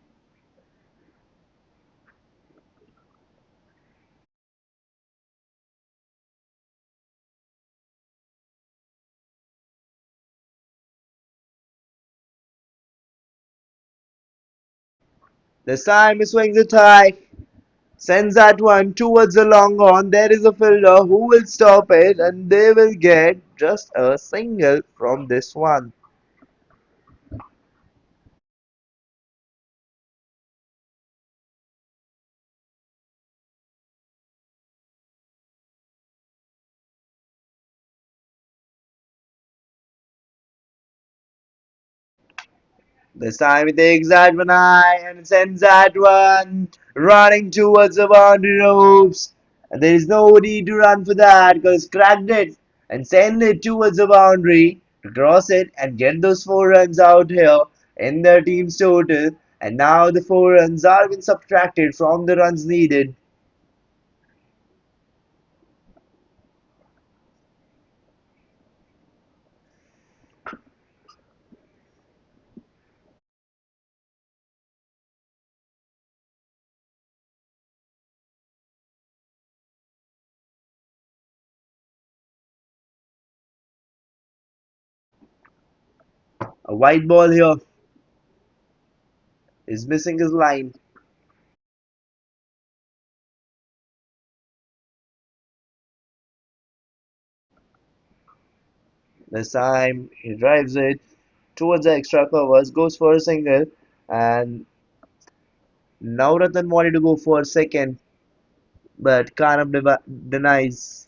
he swings it high. Sends that one towards the long on. There is a fielder who will stop it, and they will get just a single from this one. This time he takes that one high and sends that one running towards the boundary ropes. And there is no need to run for that because cracked it and send it towards the boundary to cross it and get those 4 runs out here in their team's total. And now the 4 runs are being subtracted from the runs needed. A white ball here is missing his line. This time he drives it towards the extra covers, goes for a single, and Navratan wanted to go for a second, but Khanam denies.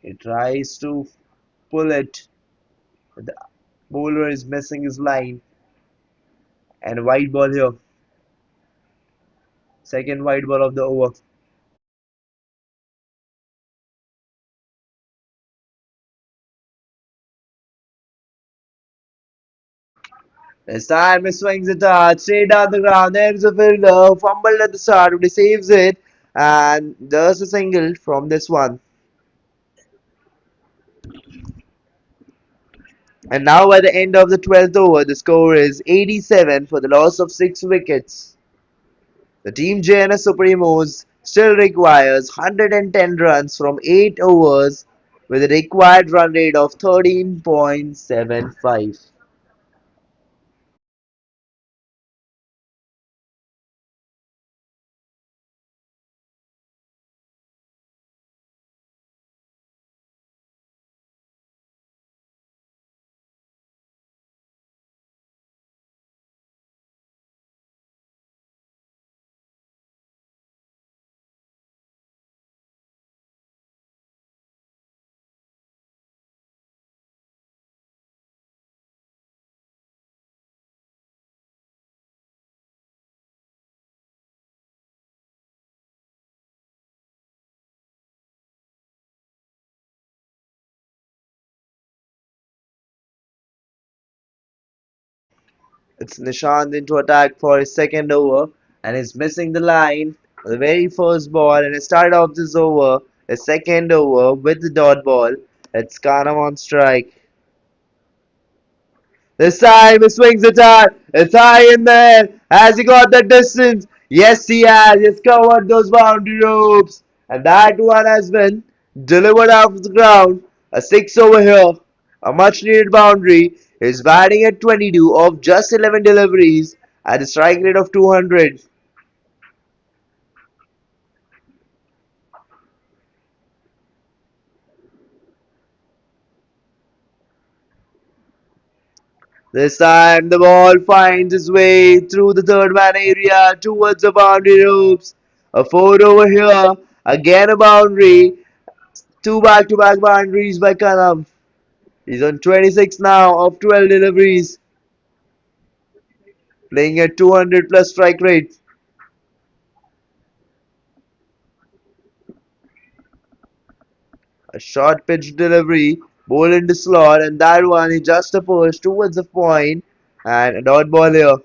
He tries to pull it, but the bowler is missing his line, and a white ball here. Second white ball of the over. This time he swings it hard, straight down the ground. There's a fielder, fumbled at the start, but he saves it, and there's a single from this one. And now at the end of the 12th over, the score is 87 for the loss of 6 wickets. The team Jns Supremos still requires 110 runs from 8 overs with a required run rate of 13.75. It's Nishant into attack for his second over and he's missing the line. The very first ball and he started off this over, his second over with the dot ball. It's Kana on strike. This time he swings it hard. It's high in there. Has he got the distance? Yes, he has. He's covered those boundary ropes. And that one has been delivered off the ground. A six over here. A much needed boundary. He's batting at 22 of just 11 deliveries at a strike rate of 200. This time the ball finds its way through the third man area towards the boundary ropes. A four over here. Again a boundary. Two back-to-back boundaries by Kalam. He's on 26 now of 12 deliveries, playing at 200 plus strike rate. A short pitch delivery, ball into slot, and that one is just a push towards the point, and a dot ball here.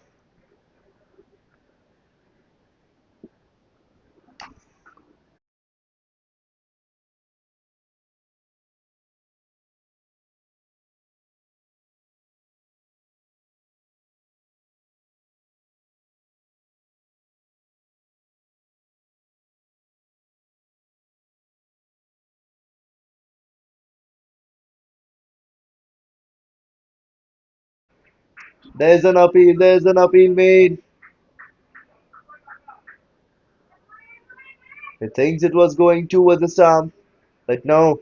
There's an appeal made. He thinks it was going towards the stump, but no.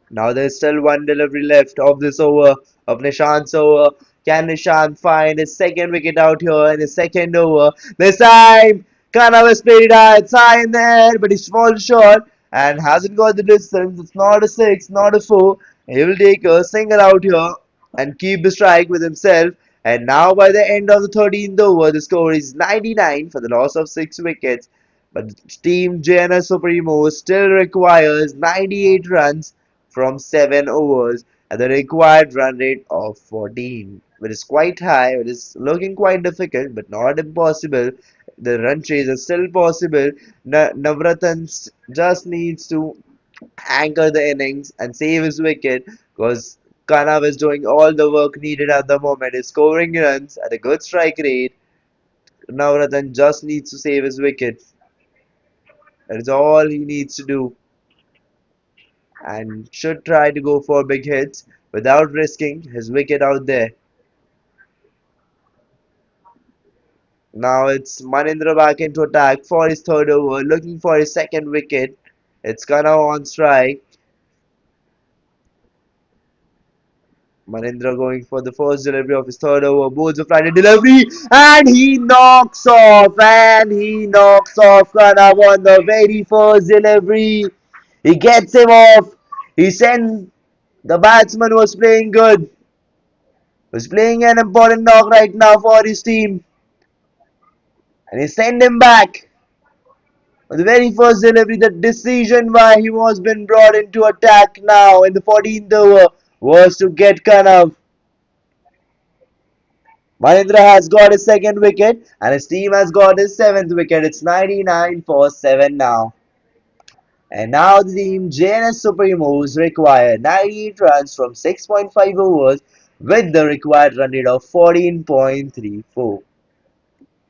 Now there's still one delivery left of this over, of Nishant's over. Can Nishant find his second wicket out here in his second over? This time, Kanav has played it high. It's high in the air, but he's fallen short and hasn't got the distance. It's not a six, not a four. He will take a single out here and keep the strike with himself. And now, by the end of the 13th over, the score is 99 for the loss of 6 wickets. But Team Jns Supremos still requires 98 runs from 7 overs at the required run rate of 14, which is quite high. It is looking quite difficult, but not impossible. The run chase is still possible. Navratan just needs to anchor the innings and save his wicket because Kanav is doing all the work needed at the moment. He's scoring runs at a good strike rate. Navratan just needs to save his wicket. That is all he needs to do and should try to go for big hits without risking his wicket out there. Now it's Manindra back into attack for his third over, looking for his second wicket. It's Kana on strike. Manindra going for the first delivery of his third over, boards a Friday delivery, and he knocks off, Kana on the very first delivery. He gets him off. He sends the batsman who was playing good, was playing an important knock right now for his team, and he sent him back. On the very first delivery, the decision why he was been brought into attack now in the 14th over was to get Kanav. Mahindra has got his second wicket and his team has got his seventh wicket. It's 99 for 7 now. And now the team Jns Supremos require 98 runs from 6.5 overs with the required run rate of 14.34.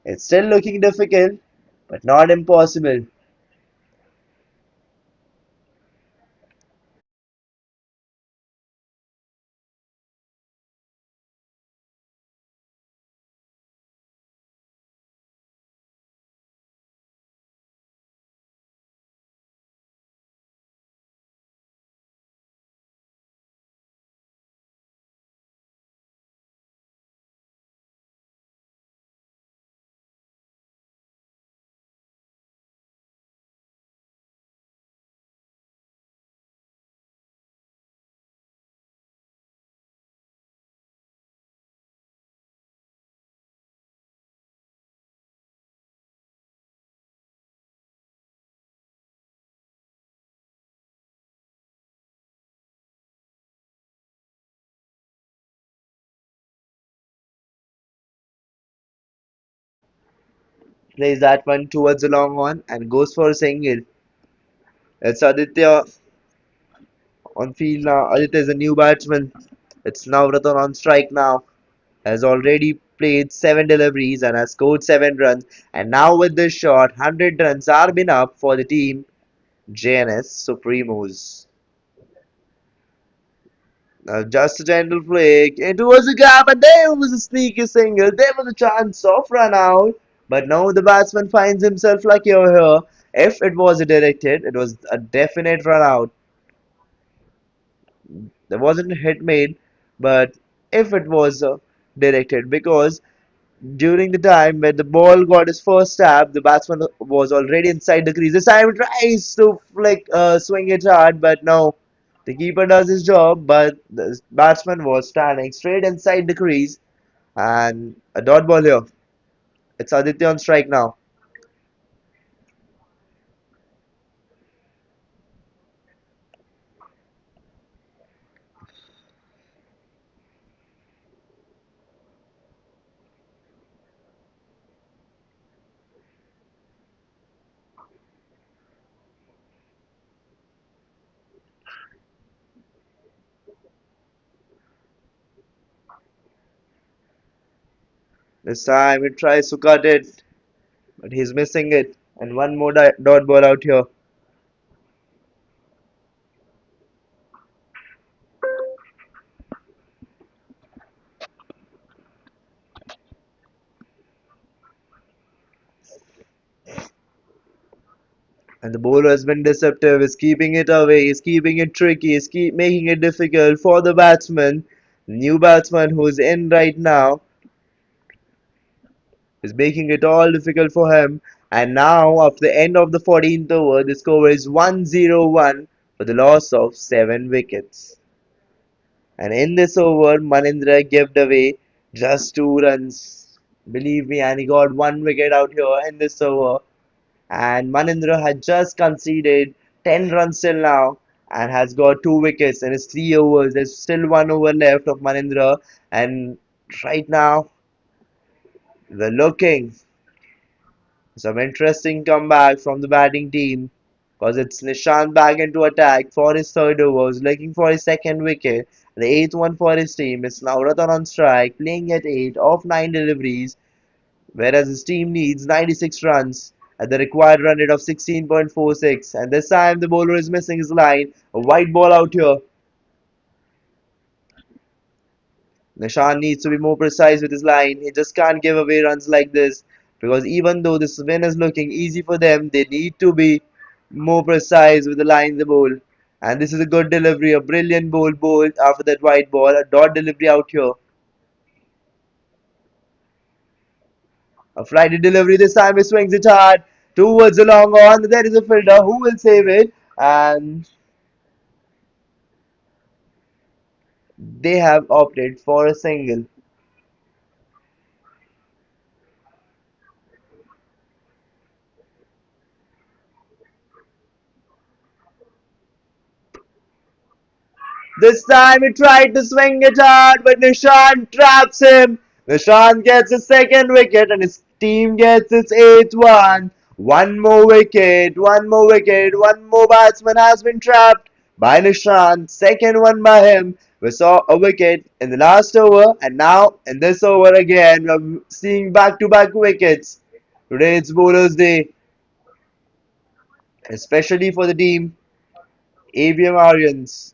It's still looking difficult, but not impossible. plays that one towards the long on and goes for a single. It's Aditya on field now. Aditya is a new batsman. It's now Ratan on strike now. Has already played 7 deliveries and has scored 7 runs. And now with this shot, 100 runs are been up for the team Jns Supremos. Now just a gentle flick. It was a gap and there was a sneaky single. There was a chance of run out. But now the batsman finds himself lucky over here. If it was a directed, it was a definite run out. There wasn't a hit made, but if it was directed, because during the time when the ball got his first tap, the batsman was already inside the crease. This time he tries to flick, swing it hard, but no. The keeper does his job, but the batsman was standing straight inside the crease, and a dot ball here. It's Aditya on strike now. This time he tries to cut it, but he's missing it, and one more dot ball out here. And the bowler has been deceptive, is keeping it away, is keeping it tricky, is keep making it difficult for the batsman. The new batsman who's in right now is making it all difficult for him. And now, after the end of the 14th over, the score is 101 for the loss of 7 wickets. And in this over, Manindra gave away just 2 runs. Believe me, and he got 1 wicket out here in this over. And Manindra had just conceded 10 runs till now and has got 2 wickets in his 3 overs. There's still 1 over left of Manindra, and right now we're looking some interesting comeback from the batting team because it's Nishant back into attack for his third overs, looking for his second wicket. The eighth one for his team. It's now Ratan on strike, playing at 8 of 9 deliveries, whereas his team needs 96 runs at the required run rate of 16.46. And this time the bowler is missing his line. A white ball out here. Nishan needs to be more precise with his line. He just can't give away runs like this because even though this win is looking easy for them, they need to be more precise with the line they bowl. And this is a good delivery, a brilliant bowled after that white ball, a dot delivery out here. A Friday delivery this time he swings it hard towards the long on. There is a fielder who will save it, and they have opted for a single. This time he tried to swing it hard, but Nishan traps him. Nishan gets his second wicket and his team gets its eighth one. One more wicket, one more wicket, one more batsman has been trapped by Nishan. Second one by him. We saw a wicket in the last over, and now in this over again, we're seeing back-to-back wickets. Today it's bowler's day, especially for the team Avm Aryans.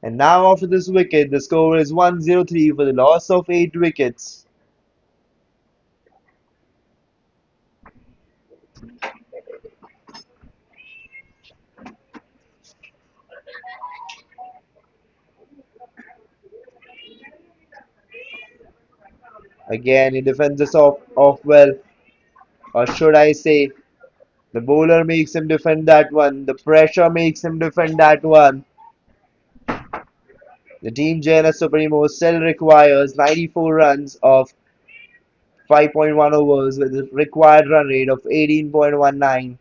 And now after this wicket, the score is 103 for the loss of 8 wickets. Again, he defends this off well, or should I say, the bowler makes him defend that one. The pressure makes him defend that one. The team Jns Supremos still requires 94 runs of 5.1 overs with a required run rate of 18.19.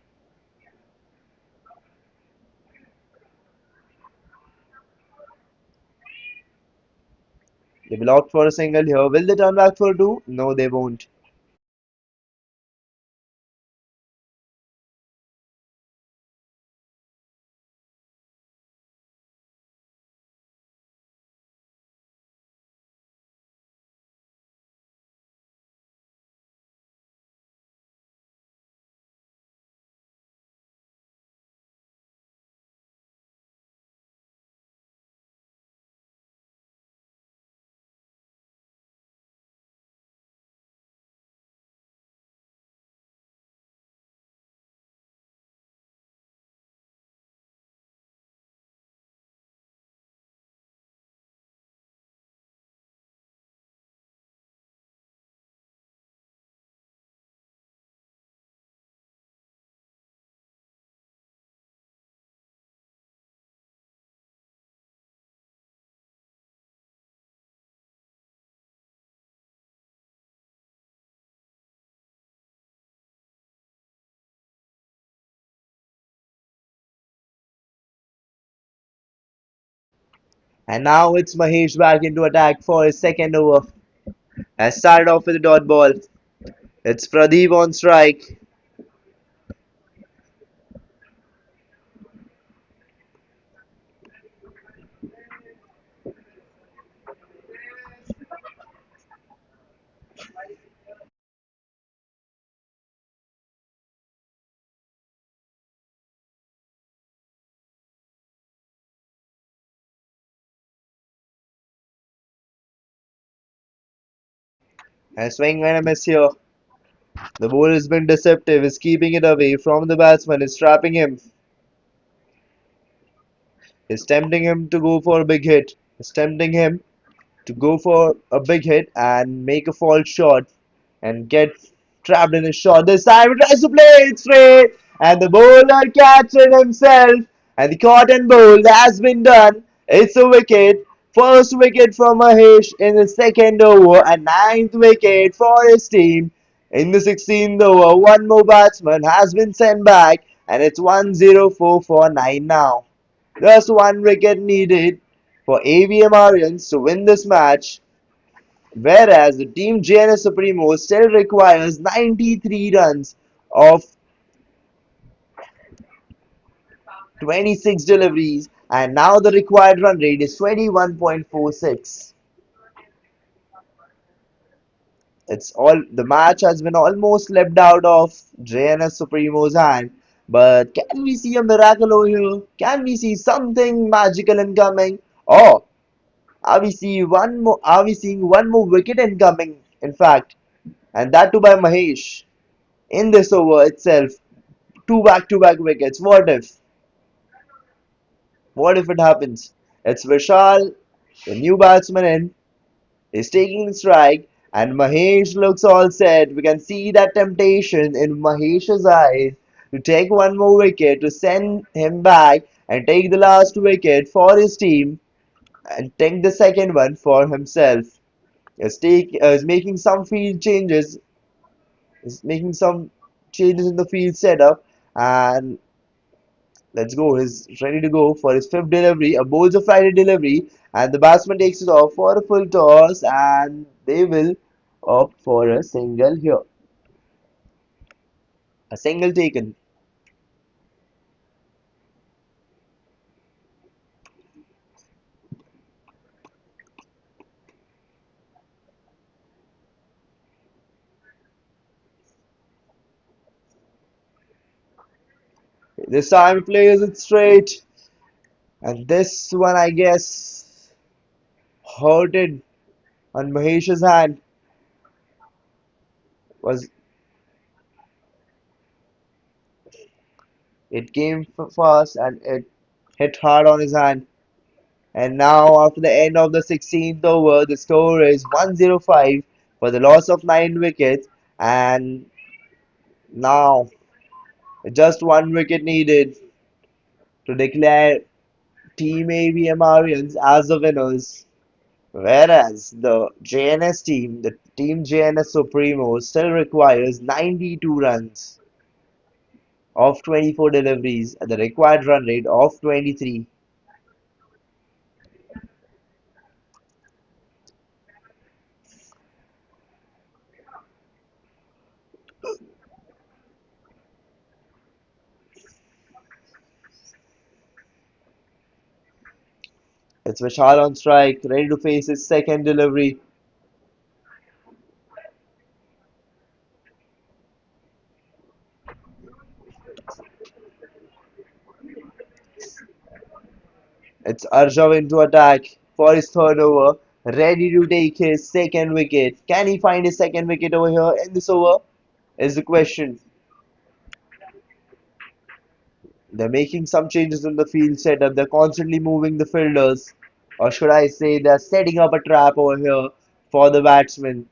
They will opt for a single here. Will they turn back for two? No, they won't. And now it's Mahesh back into attack for his second over. Has started off with a dot ball. It's Pradeep on strike. And swing and a miss here. The ball has been deceptive. Is keeping it away from the batsman. Is trapping him. Is tempting him to go for a big hit. Is tempting him to go for a big hit and make a false shot and get trapped in a shot. This time he tries to play it straight and the bowler catches himself and the cotton bowl has been done. It's a wicket. First wicket for Mahesh in the second over and ninth wicket for his team. In the 16th over, one more batsman has been sent back and it's 1-0-4 for 9 now. Just one wicket needed for Avm Aryans to win this match, whereas the team Jns Supremos still requires 93 runs of 26 deliveries, and now the required run rate is 21.46. It's all the match has been almost left out of Jns Supremos' hand. But can we see a miracle over here? Can we see something magical incoming? Or are we seeing one more wicket incoming? In fact, and that too by Mahesh in this over itself. Two back-to-back wickets. What if? What if it happens? It's Vishal, the new batsman in, is taking the strike, and Mahesh looks all set. We can see that temptation in Mahesh's eyes to take one more wicket to send him back and take the last wicket for his team and take the second one for himself. Is making some field changes. Is making some changes in the field setup, and let's go. He's ready to go for his fifth delivery, a bowls of Friday delivery, and the batsman takes it off for a full toss, and they will opt for a single here. A single taken. This time he plays it straight, and this one I guess hurted on Mahesh's hand. Was it came fast and it hit hard on his hand. And now, after the end of the 16th over, the score is 105 for the loss of 9 wickets. And now just 1 wicket needed to declare Team Avm Aryans as the winners. Whereas the JNS team, the team Jns Supremos, still requires 92 runs of 24 deliveries at the required run rate of 23. It's Vishal on strike, ready to face his second delivery. It's Arjav into attack for his third over, ready to take his second wicket. Can he find his second wicket over here in this over? Is the question. They're making some changes in the field setup. They're constantly moving the fielders. Or should I say, they're setting up a trap over here for the batsman.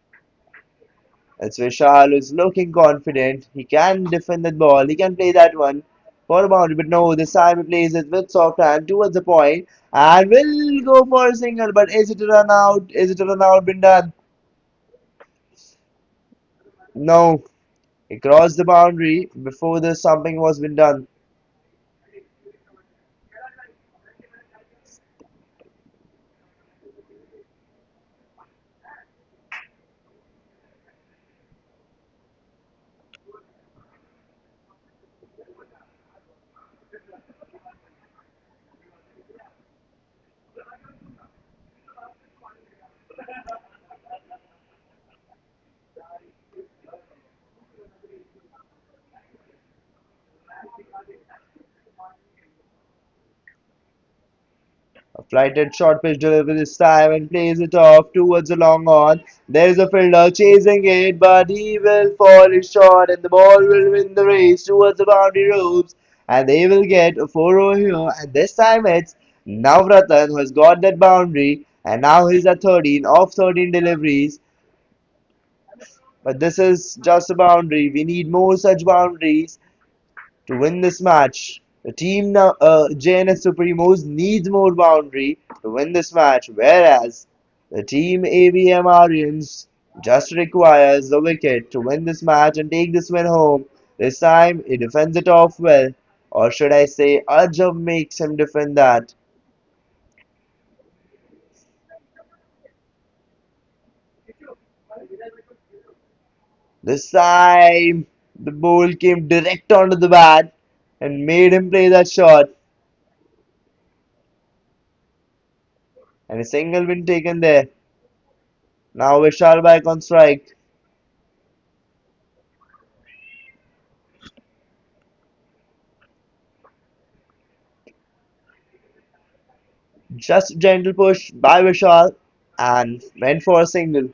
It's Vishal who's looking confident. He can defend that ball. He can play that one for a boundary. But no, this time he plays it with soft hand towards the point and will go for a single. But is it a run out? Is it a run out been done? No. He crossed the boundary before the stumping was been done. A flighted short pitch delivery this time and plays it off towards the long on. There is a fielder chasing it, but he will fall short and the ball will win the race towards the boundary ropes. And they will get a 4 over here. And this time it's Navratan who has got that boundary. And now he's at 13 of 13 deliveries. But this is just a boundary. We need more such boundaries to win this match. The team now, JNS Supremos needs more boundary to win this match, whereas the team Avm Aryans just requires the wicket to win this match and take this win home. This time he defends it off well, or should I say, Arjav makes him defend that. This time the ball came direct onto the bat and made him play that shot, and a single win taken there. Now Vishal back on strike. Just a gentle push by Vishal and went for a single.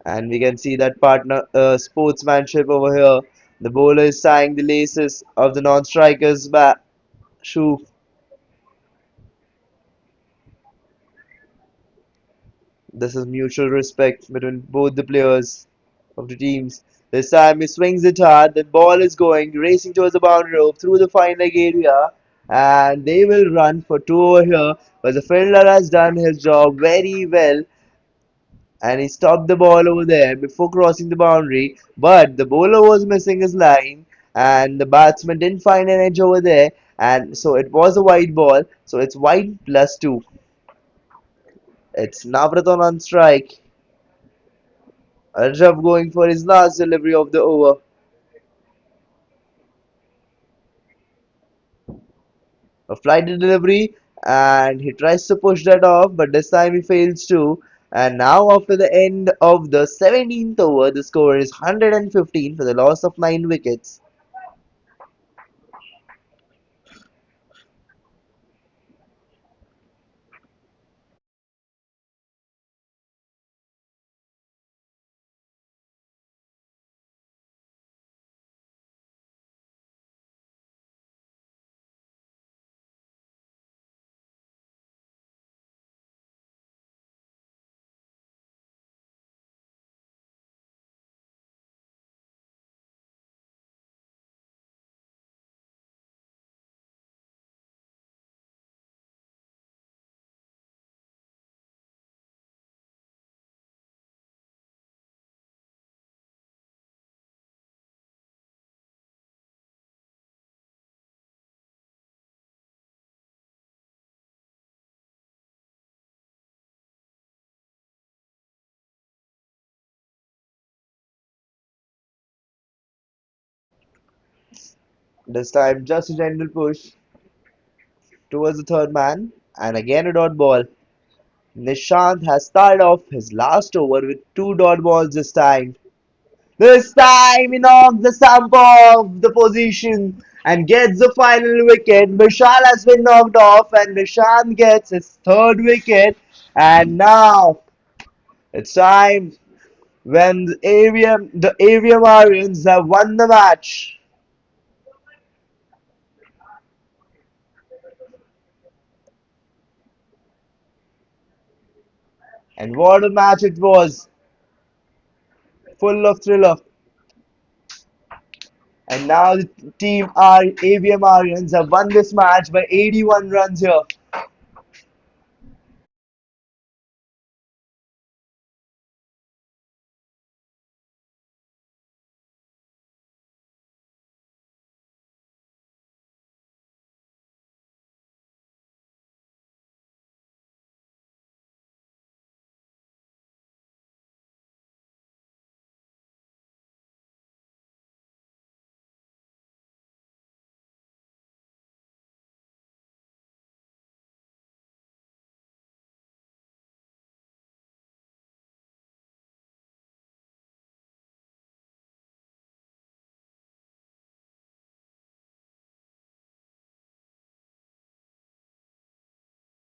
And we can see that partner sportsmanship over here. The bowler is tying the laces of the non-striker's shoe. This is mutual respect between both the players of the teams. This time he swings it hard. The ball is going, racing towards the boundary rope through the fine leg area. And they will run for 2 over here. But the fielder has done his job very well and he stopped the ball over there before crossing the boundary. But the bowler was missing his line, and the batsman didn't find an edge over there, and so it was a wide ball. So it's wide plus 2. It's Navraton on strike. Arjav going for his last delivery of the over. A flighted delivery, and he tries to push that off, but this time he fails to. And now, after the end of the 17th over, the score is 115 for the loss of 9 wickets. This time, just a gentle push towards the third man, and again a dot ball. Nishant has started off his last over with two dot balls this time. This time he knocks the stump off the position and gets the final wicket. Vishal has been knocked off and Nishant gets his third wicket. And now it's time when the Avm Aryans have won the match. And what a match it was, full of thriller. And now the team Avm Aryans have won this match by 81 runs here.